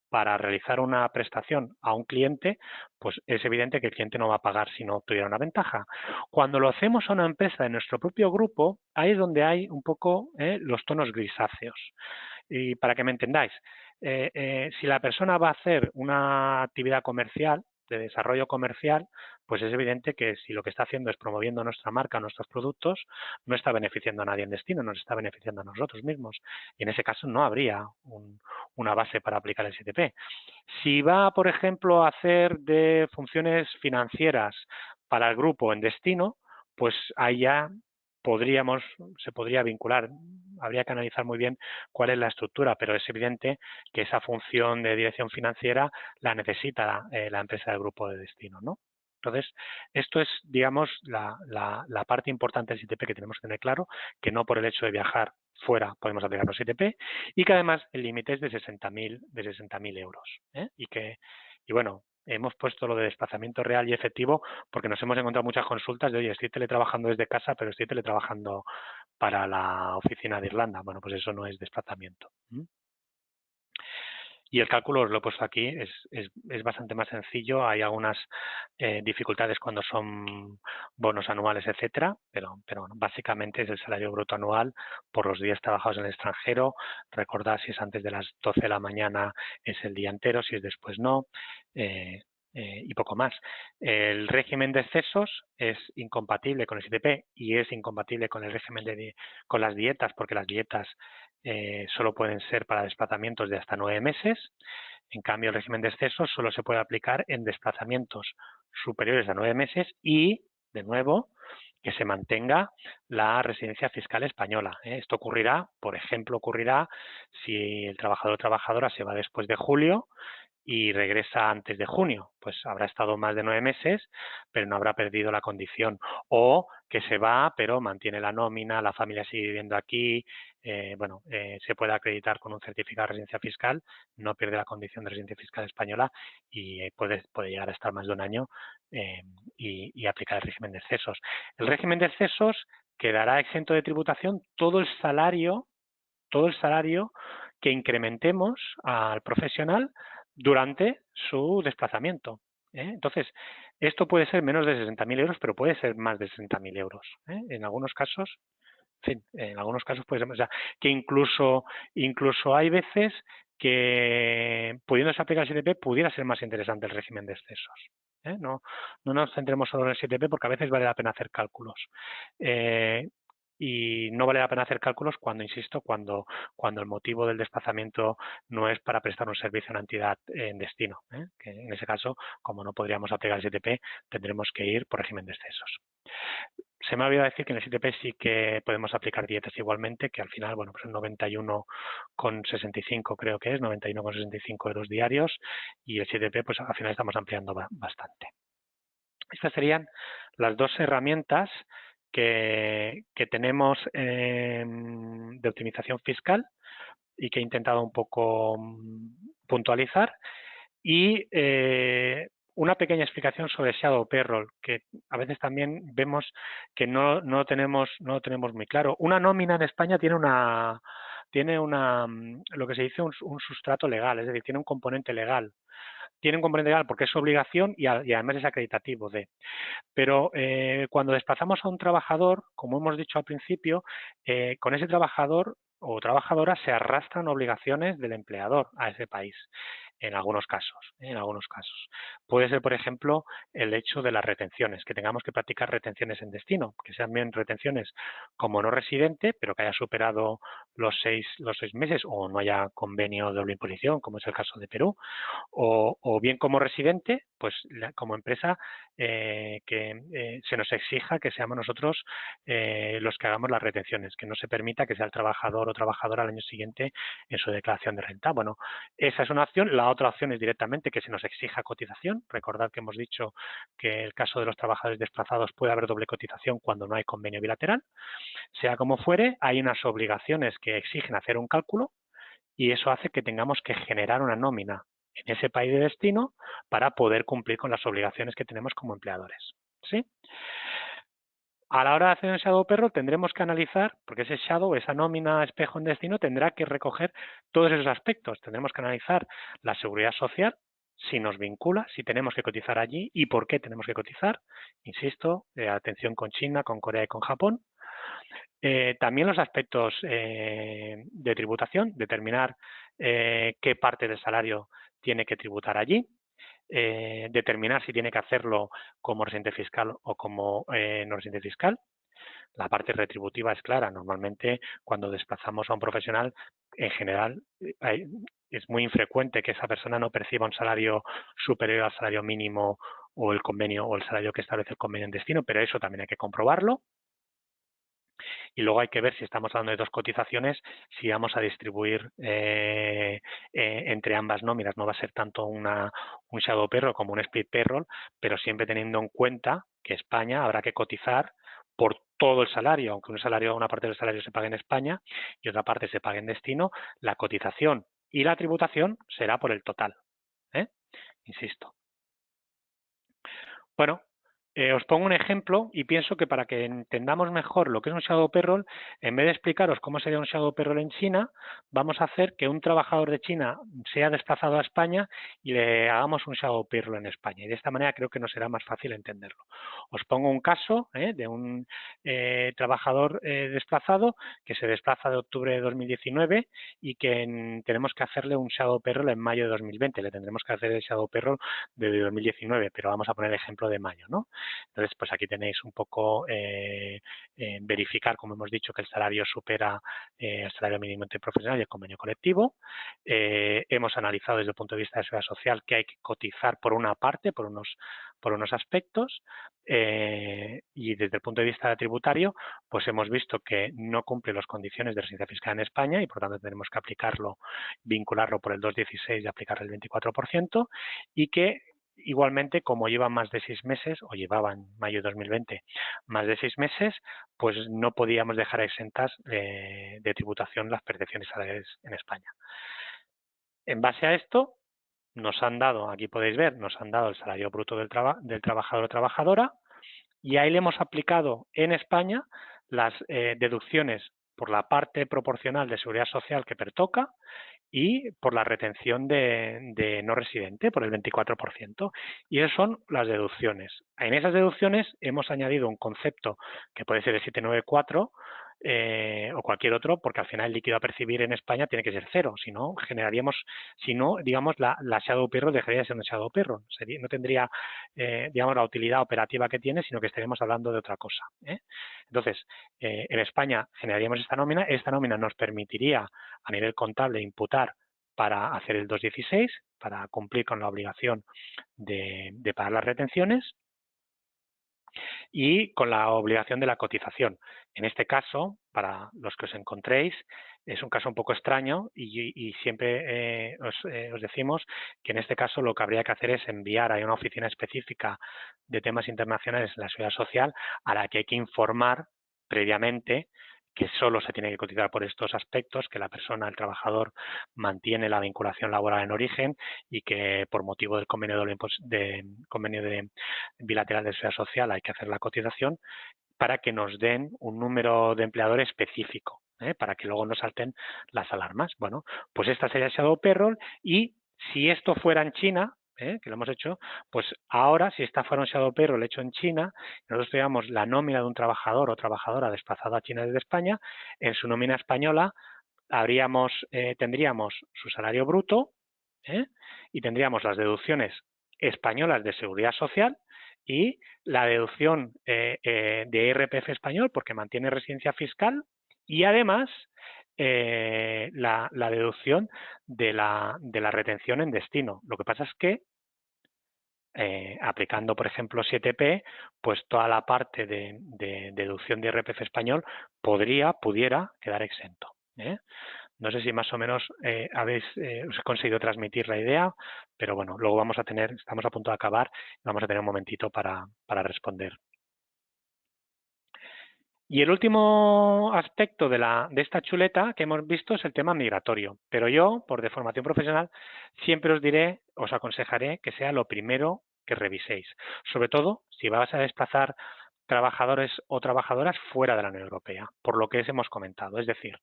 para realizar una prestación a un cliente, pues es evidente que el cliente no va a pagar si no tuviera una ventaja. Cuando lo hacemos a una empresa de nuestro propio grupo, ahí es donde hay un poco los tonos grisáceos. Y para que me entendáis, si la persona va a hacer una actividad comercial, de desarrollo comercial, pues es evidente que si lo que está haciendo es promoviendo nuestra marca, nuestros productos, no está beneficiando a nadie en destino, nos está beneficiando a nosotros mismos. Y en ese caso no habría una base para aplicar el 7P. Si va, por ejemplo, a hacer de funciones financieras para el grupo en destino, pues ahí ya se podría vincular. Habría que analizar muy bien cuál es la estructura, pero es evidente que esa función de dirección financiera la necesita la empresa del grupo de destino, ¿no? Entonces, esto es, digamos, la parte importante del 7P que tenemos que tener claro, que no por el hecho de viajar fuera podemos aplicar los 7P y que además el límite es de 60.000 euros. Y bueno, hemos puesto lo de desplazamiento real y efectivo porque nos hemos encontrado muchas consultas de, oye, estoy teletrabajando desde casa, pero estoy teletrabajando para la oficina de Irlanda. Bueno, pues eso no es desplazamiento. Y el cálculo, os lo he puesto aquí, es bastante más sencillo. Hay algunas dificultades cuando son bonos anuales, etcétera, pero bueno, básicamente es el salario bruto anual por los días trabajados en el extranjero. Recordad, si es antes de las 12 de la mañana es el día entero, si es después no, y poco más. El régimen de excesos es incompatible con el 7P y es incompatible con el régimen con las dietas, porque las dietas solo pueden ser para desplazamientos de hasta 9 meses. En cambio, el régimen de excesos solo se puede aplicar en desplazamientos superiores a 9 meses y, de nuevo, que se mantenga la residencia fiscal española. Esto ocurrirá, por ejemplo, ocurrirá si el trabajador o trabajadora se va después de julio y regresa antes de junio, pues habrá estado más de 9 meses, pero no habrá perdido la condición. O que se va, pero mantiene la nómina, la familia sigue viviendo aquí, se puede acreditar con un certificado de residencia fiscal, no pierde la condición de residencia fiscal española y puede llegar a estar más de un año y aplicar el régimen de excesos. El régimen de excesos quedará exento de tributación todo el salario que incrementemos al profesional durante su desplazamiento. Entonces, esto puede ser menos de 60.000 euros, pero puede ser más de 60.000 euros. En algunos casos, en fin, en algunos casos puede ser, o sea, que incluso hay veces que pudiéndose aplicar el 7P pudiera ser más interesante el régimen de excesos. No nos centremos solo en el 7P porque a veces vale la pena hacer cálculos. Y no vale la pena hacer cálculos cuando, insisto, cuando el motivo del desplazamiento no es para prestar un servicio a una entidad en destino, que en ese caso, como no podríamos aplicar el 7P, tendremos que ir por régimen de excesos. Se me ha olvidado decir que en el 7P sí que podemos aplicar dietas igualmente, que al final, bueno, pues 91,65 creo que es, 91,65 euros diarios, y el 7P, pues al final estamos ampliando bastante. Estas serían las dos herramientas que tenemos de optimización fiscal y que he intentado un poco puntualizar. Y una pequeña explicación sobre Shadow Payroll, que a veces también vemos que no lo tenemos muy claro. Una nómina en España tiene lo que se dice un sustrato legal, es decir, tiene un componente legal. Tiene un componente legal porque es su obligación y además es acreditativo de. Pero cuando desplazamos a un trabajador, como hemos dicho al principio, con ese trabajador o trabajadora se arrastran obligaciones del empleador a ese país, en algunos casos. Puede ser, por ejemplo, el hecho de las retenciones, que tengamos que practicar retenciones en destino, que sean bien retenciones como no residente, pero que haya superado los seis meses o no haya convenio de doble imposición, como es el caso de Perú, o bien como residente, pues como empresa que se nos exija que seamos nosotros los que hagamos las retenciones, que no se permita que sea el trabajador o trabajadora al año siguiente en su declaración de renta. Bueno, esa es una opción. La otra opción es directamente que se nos exija cotización. Recordad que hemos dicho que el caso de los trabajadores desplazados puede haber doble cotización cuando no hay convenio bilateral. Sea como fuere, hay unas obligaciones que exigen hacer un cálculo y eso hace que tengamos que generar una nómina en ese país de destino para poder cumplir con las obligaciones que tenemos como empleadores. ¿Sí? A la hora de hacer un Shadow Payroll tendremos que analizar, porque ese Shadow, esa nómina espejo en destino, tendrá que recoger todos esos aspectos. Tendremos que analizar la seguridad social, si nos vincula, si tenemos que cotizar allí y por qué tenemos que cotizar. Insisto, atención con China, con Corea y con Japón. También los aspectos de tributación, determinar qué parte del salario tiene que tributar allí, determinar si tiene que hacerlo como residente fiscal o como no residente fiscal. La parte retributiva es clara. Normalmente, cuando desplazamos a un profesional, en general, es muy infrecuente que esa persona no perciba un salario superior al salario mínimo o el convenio o el salario que establece el convenio en destino, pero eso también hay que comprobarlo. Y luego hay que ver, si estamos hablando de dos cotizaciones, si vamos a distribuir entre ambas nóminas. No va a ser tanto un shadow payroll como un split payroll, pero siempre teniendo en cuenta que España habrá que cotizar por todo el salario, aunque una parte del salario se pague en España y otra parte se pague en destino, la cotización y la tributación será por el total. Insisto. Bueno, Os pongo un ejemplo y pienso que para que entendamos mejor lo que es un shadow payroll, en vez de explicaros cómo sería un shadow payroll en China, vamos a hacer que un trabajador de China sea desplazado a España y le hagamos un shadow payroll en España. Y de esta manera creo que nos será más fácil entenderlo. Os pongo un caso de un trabajador desplazado que se desplaza de octubre de 2019 y que tenemos que hacerle un shadow payroll en mayo de 2020. Le tendremos que hacer el shadow payroll de 2019, pero vamos a poner el ejemplo de mayo, ¿no? Entonces, pues aquí tenéis un poco verificar, como hemos dicho, que el salario supera el salario mínimo interprofesional y el convenio colectivo. Hemos analizado desde el punto de vista de seguridad social que hay que cotizar por una parte, por unos aspectos, y desde el punto de vista tributario, pues hemos visto que no cumple las condiciones de residencia fiscal en España y por tanto tenemos que aplicarlo, vincularlo por el 2,16 y aplicarle el 24%, y que igualmente, como llevan más de 6 meses, o llevaban mayo de 2020 más de 6 meses, pues no podíamos dejar exentas de tributación las percepciones salariales en España. En base a esto, nos han dado, aquí podéis ver, nos han dado el salario bruto del trabajador o trabajadora, y ahí le hemos aplicado en España las deducciones por la parte proporcional de seguridad social que pertoca y por la retención de no residente, por el 24%. Y esas son las deducciones. En esas deducciones hemos añadido un concepto que puede ser el 794 o cualquier otro, porque al final el líquido a percibir en España tiene que ser cero, si no generaríamos, si no, digamos, la shadow payroll dejaría de ser una shadow payroll, no tendría, digamos, la utilidad operativa que tiene, sino que estaríamos hablando de otra cosa. Entonces, en España generaríamos esta nómina nos permitiría a nivel contable imputar para hacer el 2,16, para cumplir con la obligación de pagar las retenciones y con la obligación de la cotización. En este caso, para los que os encontréis, es un caso un poco extraño y siempre os decimos que en este caso lo que habría que hacer es enviar a una oficina específica de temas internacionales en la seguridad social a la que hay que informar previamente que solo se tiene que cotizar por estos aspectos, que la persona, el trabajador, mantiene la vinculación laboral en origen y que por motivo del convenio bilateral de seguridad social hay que hacer la cotización para que nos den un número de empleador específico, para que luego no salten las alarmas. Bueno, pues esta sería el shadow payroll y si esto fuera en China, que lo hemos hecho, pues ahora si esta fuera un shadow payroll hecho en China, nosotros tuviéramos la nómina de un trabajador o trabajadora desplazado a China desde España, en su nómina española tendríamos su salario bruto y tendríamos las deducciones españolas de seguridad social y la deducción de IRPF español porque mantiene residencia fiscal y además la deducción de la retención en destino. Lo que pasa es que aplicando, por ejemplo, 7P, pues toda la parte de deducción de IRPF español pudiera quedar exento. No sé si más o menos os he conseguido transmitir la idea, pero bueno, luego estamos a punto de acabar, vamos a tener un momentito para responder. Y el último aspecto de esta chuleta que hemos visto es el tema migratorio. Pero yo, por deformación profesional, siempre os aconsejaré que sea lo primero que reviséis. Sobre todo si vas a desplazar trabajadores o trabajadoras fuera de la Unión Europea, por lo que hemos comentado. Es decir,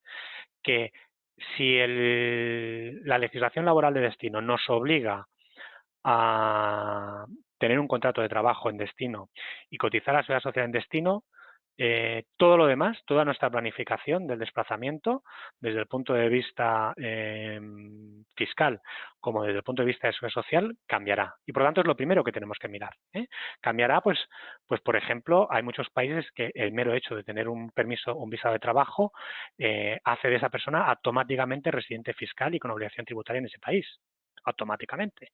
que si la legislación laboral de destino nos obliga a tener un contrato de trabajo en destino y cotizar a la seguridad social en destino, todo lo demás, toda nuestra planificación del desplazamiento, desde el punto de vista fiscal como desde el punto de vista de seguridad social, cambiará. Y por lo tanto es lo primero que tenemos que mirar. Cambiará, pues por ejemplo, hay muchos países que el mero hecho de tener un permiso, un visado de trabajo, hace de esa persona automáticamente residente fiscal y con obligación tributaria en ese país automáticamente.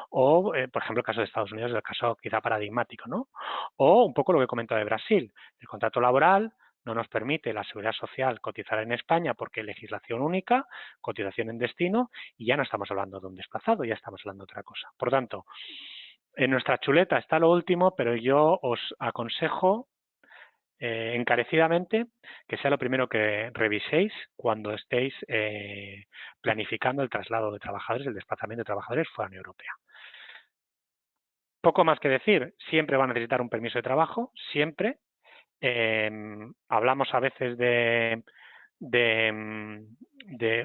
O, por ejemplo, el caso de Estados Unidos es el caso quizá paradigmático, ¿no? O un poco lo que he comentado de Brasil. El contrato laboral no nos permite la seguridad social cotizar en España porque legislación única, cotización en destino, y ya no estamos hablando de un desplazado, ya estamos hablando de otra cosa. Por tanto, en nuestra chuleta está lo último, pero yo os aconsejo encarecidamente que sea lo primero que reviséis cuando estéis planificando el traslado de trabajadores, el desplazamiento de trabajadores fuera de la Unión Europea. Poco más que decir, siempre va a necesitar un permiso de trabajo, siempre. Hablamos a veces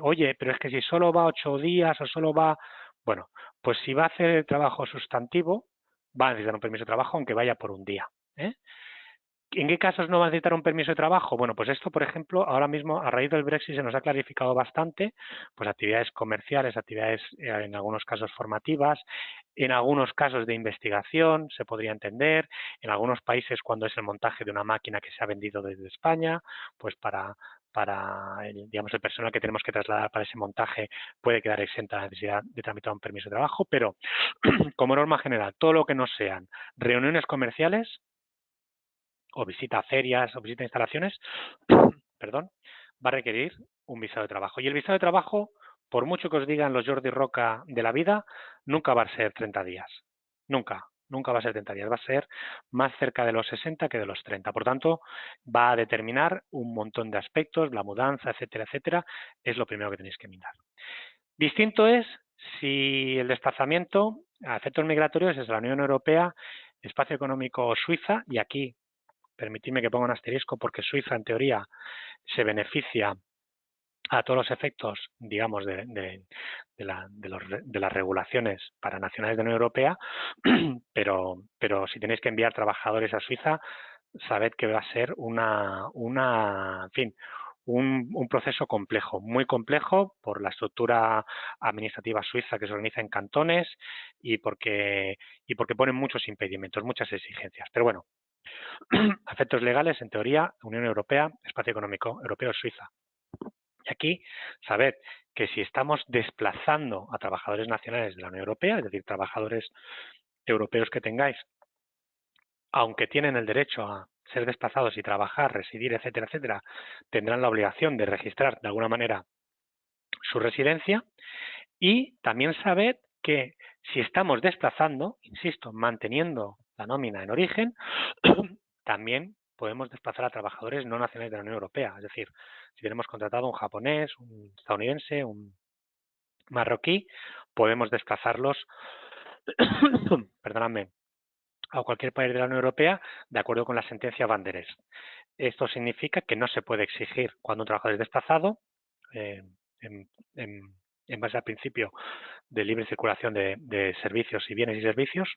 oye, pero es que si solo va 8 días o solo va... Bueno, pues si va a hacer el trabajo sustantivo, va a necesitar un permiso de trabajo aunque vaya por un día. ¿En qué casos no va a necesitar un permiso de trabajo? Bueno, pues esto, por ejemplo, ahora mismo, a raíz del Brexit, se nos ha clarificado bastante, pues actividades comerciales, actividades en algunos casos formativas, en algunos casos de investigación, se podría entender, en algunos países cuando es el montaje de una máquina que se ha vendido desde España, pues para digamos, el personal que tenemos que trasladar para ese montaje puede quedar exenta la necesidad de tramitar un permiso de trabajo, pero como norma general, todo lo que no sean reuniones comerciales, o visita a ferias o visita a instalaciones, perdón, va a requerir un visado de trabajo. Y el visado de trabajo, por mucho que os digan los Jordi Roca de la vida, nunca va a ser 30 días. Nunca, nunca va a ser 30 días. Va a ser más cerca de los 60 que de los 30. Por tanto, va a determinar un montón de aspectos, la mudanza, etcétera, etcétera. Es lo primero que tenéis que mirar. Distinto es si el desplazamiento a efectos migratorios es la Unión Europea, Espacio Económico Suiza, y aquí permitidme que ponga un asterisco porque Suiza, en teoría, se beneficia a todos los efectos, digamos, de las regulaciones para nacionales de la Unión Europea, pero si tenéis que enviar trabajadores a Suiza, sabed que va a ser en fin, un proceso complejo, muy complejo por la estructura administrativa suiza que se organiza en cantones y porque ponen muchos impedimentos, muchas exigencias. Pero bueno, a efectos legales, en teoría, Unión Europea, Espacio Económico Europeo, Suiza. Y aquí, saber que si estamos desplazando a trabajadores nacionales de la Unión Europea, es decir, trabajadores europeos que tengáis, aunque tienen el derecho a ser desplazados y trabajar, residir, etcétera, etcétera, tendrán la obligación de registrar de alguna manera su residencia. Y también saber que si estamos desplazando, insisto, manteniendo la nómina en origen, también podemos desplazar a trabajadores no nacionales de la Unión Europea. Es decir, si tenemos contratado un japonés, un estadounidense, un marroquí, podemos desplazarlos, perdóname, a cualquier país de la Unión Europea de acuerdo con la sentencia Van der Est. Esto significa que no se puede exigir cuando un trabajador es desplazado, en, en base al principio de libre circulación de servicios y bienes y servicios,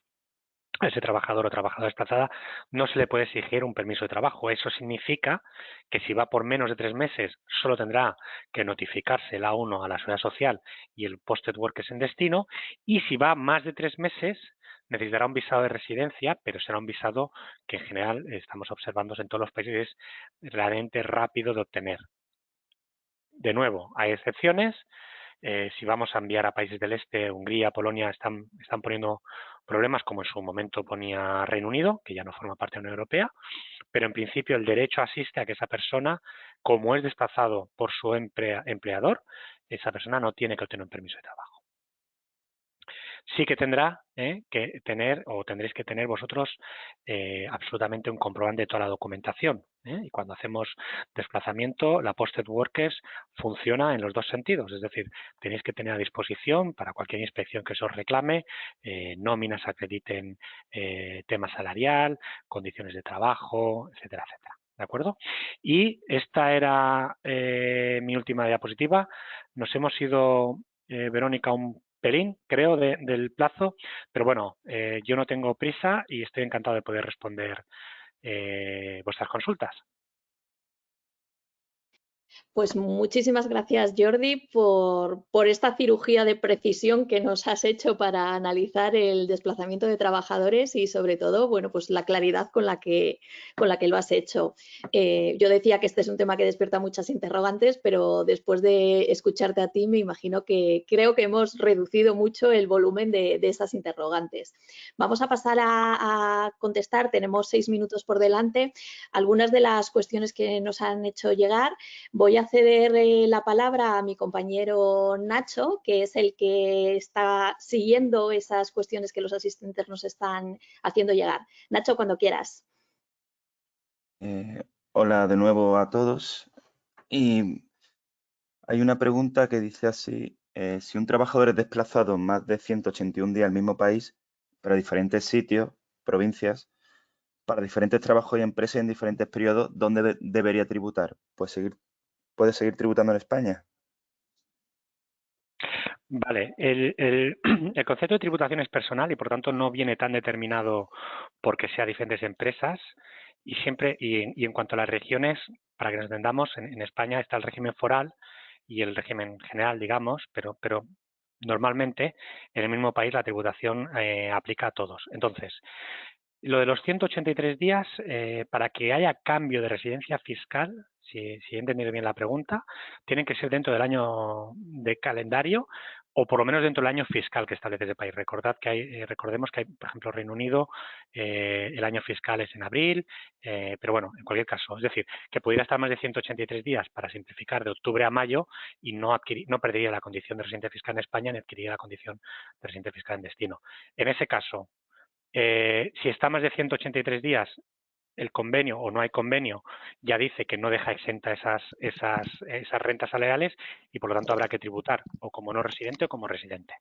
a ese trabajador o trabajadora desplazada no se le puede exigir un permiso de trabajo. Eso significa que si va por menos de 3 meses solo tendrá que notificarse el A1 a la Seguridad Social y el Posted Workers en destino, y si va más de 3 meses necesitará un visado de residencia, pero será un visado que en general estamos observando en todos los países es realmente rápido de obtener. De nuevo, hay excepciones. Si vamos a enviar a países del este, Hungría, Polonia, están poniendo problemas como en su momento ponía Reino Unido, que ya no forma parte de la Unión Europea, pero en principio el derecho asiste a que esa persona, como es desplazado por su empleador, esa persona no tiene que obtener un permiso de trabajo. Sí que tendrá que tener, o tendréis que tener vosotros absolutamente un comprobante de toda la documentación. Y cuando hacemos desplazamiento, la Posted Workers funciona en los dos sentidos. Es decir, tenéis que tener a disposición para cualquier inspección que se os reclame, nóminas acrediten tema salarial, condiciones de trabajo, etcétera, etcétera. ¿De acuerdo? Y esta era mi última diapositiva. Nos hemos ido, Verónica, un pelín, creo, del plazo, pero bueno, yo no tengo prisa y estoy encantado de poder responder vuestras consultas. Pues muchísimas gracias, Jordi, por esta cirugía de precisión que nos has hecho para analizar el desplazamiento de trabajadores y, sobre todo, bueno, pues la claridad con la que lo has hecho. Yo decía que este es un tema que despierta muchas interrogantes, pero después de escucharte a ti, me imagino que creo que hemos reducido mucho el volumen de esas interrogantes. Vamos a pasar a contestar. Tenemos 6 minutos por delante. Algunas de las cuestiones que nos han hecho llegar. Voy a ceder la palabra a mi compañero Nacho, que es el que está siguiendo esas cuestiones que los asistentes nos están haciendo llegar. Nacho, cuando quieras. Hola de nuevo a todos. Y hay una pregunta que dice así, si un trabajador es desplazado más de 181 días al mismo país, para diferentes sitios, provincias, para diferentes trabajos y empresas en diferentes periodos, ¿dónde debería tributar? Pues puede seguir tributando en España. Vale, el concepto de tributación es personal y por tanto no viene tan determinado porque sea diferentes empresas y en cuanto a las regiones, para que nos entendamos, en España está el régimen foral y el régimen general, digamos, pero normalmente en el mismo país la tributación aplica a todos. Entonces, lo de los 183 días, para que haya cambio de residencia fiscal, si he entendido bien la pregunta, tienen que ser dentro del año de calendario o por lo menos dentro del año fiscal que establece ese país. Recordemos que hay, por ejemplo, Reino Unido, el año fiscal es en abril, pero bueno, en cualquier caso, es decir, que pudiera estar más de 183 días para simplificar de octubre a mayo y no perdería la condición de residente fiscal en España ni adquiriría la condición de residente fiscal en destino. En ese caso, si está más de 183 días el convenio o no hay convenio, ya dice que no deja exenta esas rentas salariales y por lo tanto habrá que tributar o como no residente o como residente.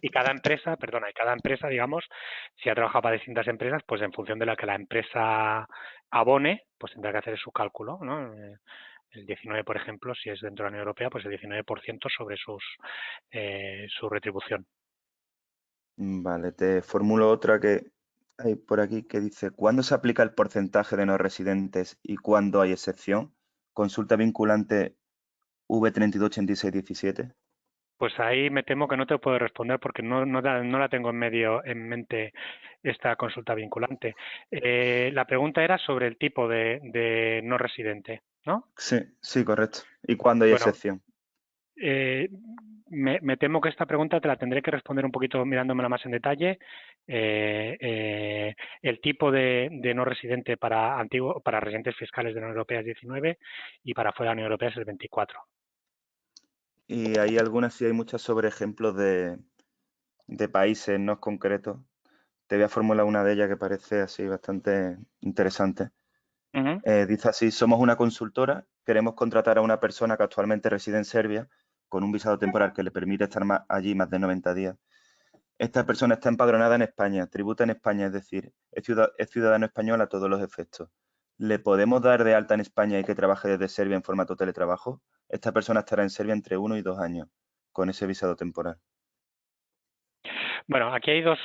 Y cada empresa, digamos, si ha trabajado para distintas empresas, pues en función de la que la empresa abone, pues tendrá que hacer su cálculo, ¿no? El 19, por ejemplo, si es dentro de la Unión Europea, pues el 19% sobre su retribución. Vale, te formulo otra que hay por aquí que dice, ¿cuándo se aplica el porcentaje de no residentes y cuándo hay excepción? Consulta vinculante V328617. Pues ahí me temo que no te puedo responder porque no la tengo en mente esta consulta vinculante. La pregunta era sobre el tipo de no residente, ¿no? Sí, correcto. ¿Y cuándo hay Bueno, excepción? me temo que esta pregunta te la tendré que responder un poquito mirándomela más en detalle. El tipo de no residente para residentes fiscales de la Unión Europea es 19 y para fuera de la Unión Europea es el 24. Y hay algunas, sí hay muchas sobre ejemplos de países no concretos. Te voy a formular una de ellas que parece así bastante interesante. Uh-huh. Dice así, somos una consultora, queremos contratar a una persona que actualmente reside en Serbia con un visado temporal que le permite estar allí más de 90 días. Esta persona está empadronada en España, tributa en España, es decir, es ciudadano español a todos los efectos. ¿Le podemos dar de alta en España y que trabaje desde Serbia en formato teletrabajo? Esta persona estará en Serbia entre 1 y 2 años con ese visado temporal. Bueno, aquí hay dos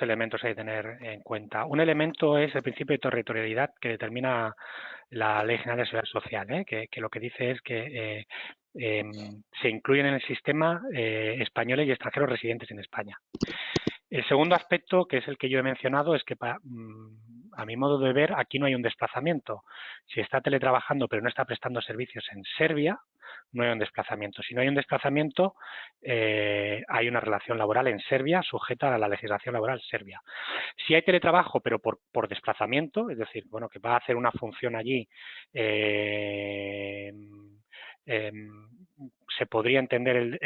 elementos a tener en cuenta. Un elemento es el principio de territorialidad que determina la Ley General de Seguridad Social, que lo que dice es que se incluyen en el sistema españoles y extranjeros residentes en España. El segundo aspecto, que es el que yo he mencionado, es que a mi modo de ver, aquí no hay un desplazamiento. Si está teletrabajando pero no está prestando servicios en Serbia, no hay un desplazamiento. Si no hay un desplazamiento, hay una relación laboral en Serbia sujeta a la legislación laboral serbia. Si hay teletrabajo pero por desplazamiento, es decir, bueno, que va a hacer una función allí, se podría entender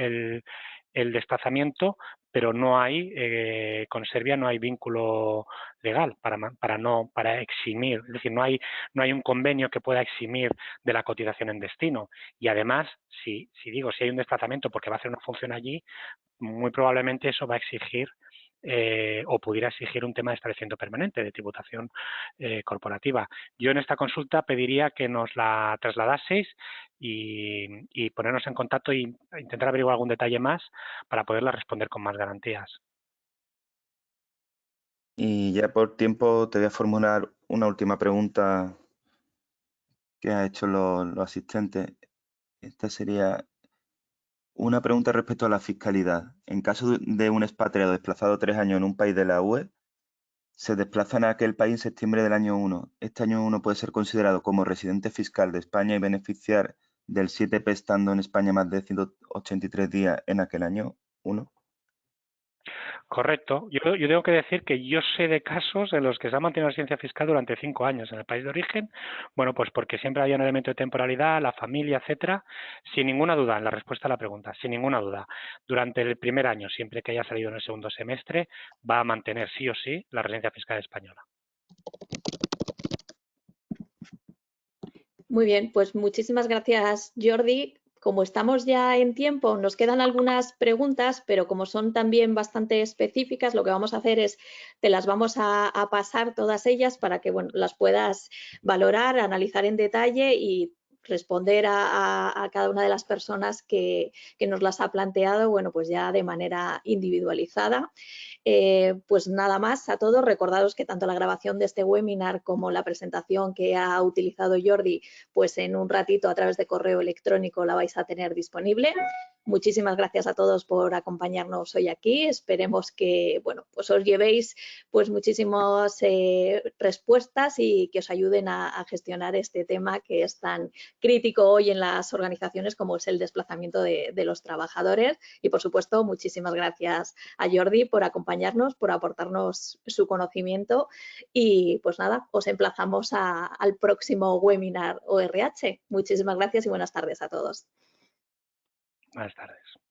el desplazamiento, pero no hay, con Serbia no hay vínculo legal para eximir, es decir, no hay un convenio que pueda eximir de la cotización en destino. Y además, si hay un desplazamiento porque va a hacer una función allí, muy probablemente eso va a exigir o pudiera exigir un tema de establecimiento permanente de tributación corporativa. Yo en esta consulta pediría que nos la trasladaseis y ponernos en contacto e intentar averiguar algún detalle más para poderla responder con más garantías. Y ya por tiempo te voy a formular una última pregunta que ha hecho los asistentes. Esta sería una pregunta respecto a la fiscalidad. En caso de un expatriado desplazado 3 años en un país de la UE, se desplazan a aquel país en septiembre del año 1. Este año 1 puede ser considerado como residente fiscal de España y beneficiar del 7P estando en España más de 183 días en aquel año 1. Correcto. Yo tengo que decir que yo sé de casos en los que se ha mantenido la residencia fiscal durante 5 años en el país de origen, bueno, pues porque siempre había un elemento de temporalidad, la familia, etcétera, sin ninguna duda, en la respuesta a la pregunta, sin ninguna duda. Durante el primer año, siempre que haya salido en el segundo semestre, va a mantener sí o sí la residencia fiscal española. Muy bien, pues muchísimas gracias, Jordi, como estamos ya en tiempo, nos quedan algunas preguntas, pero como son también bastante específicas, lo que vamos a hacer es, te las vamos a pasar todas ellas para que bueno, las puedas valorar, analizar en detalle y responder a cada una de las personas que nos las ha planteado, bueno, pues ya de manera individualizada. Pues nada más a todos, recordaros que tanto la grabación de este webinar como la presentación que ha utilizado Jordi, pues en un ratito a través de correo electrónico la vais a tener disponible. Muchísimas gracias a todos por acompañarnos hoy aquí. Esperemos que, bueno, pues os llevéis pues muchísimas respuestas y que os ayuden a gestionar este tema que es tan crítico hoy en las organizaciones como es el desplazamiento de los trabajadores. Y por supuesto, muchísimas gracias a Jordi por acompañarnos, por aportarnos su conocimiento y pues nada, os emplazamos al próximo webinar ORH. Muchísimas gracias y buenas tardes a todos. Buenas tardes.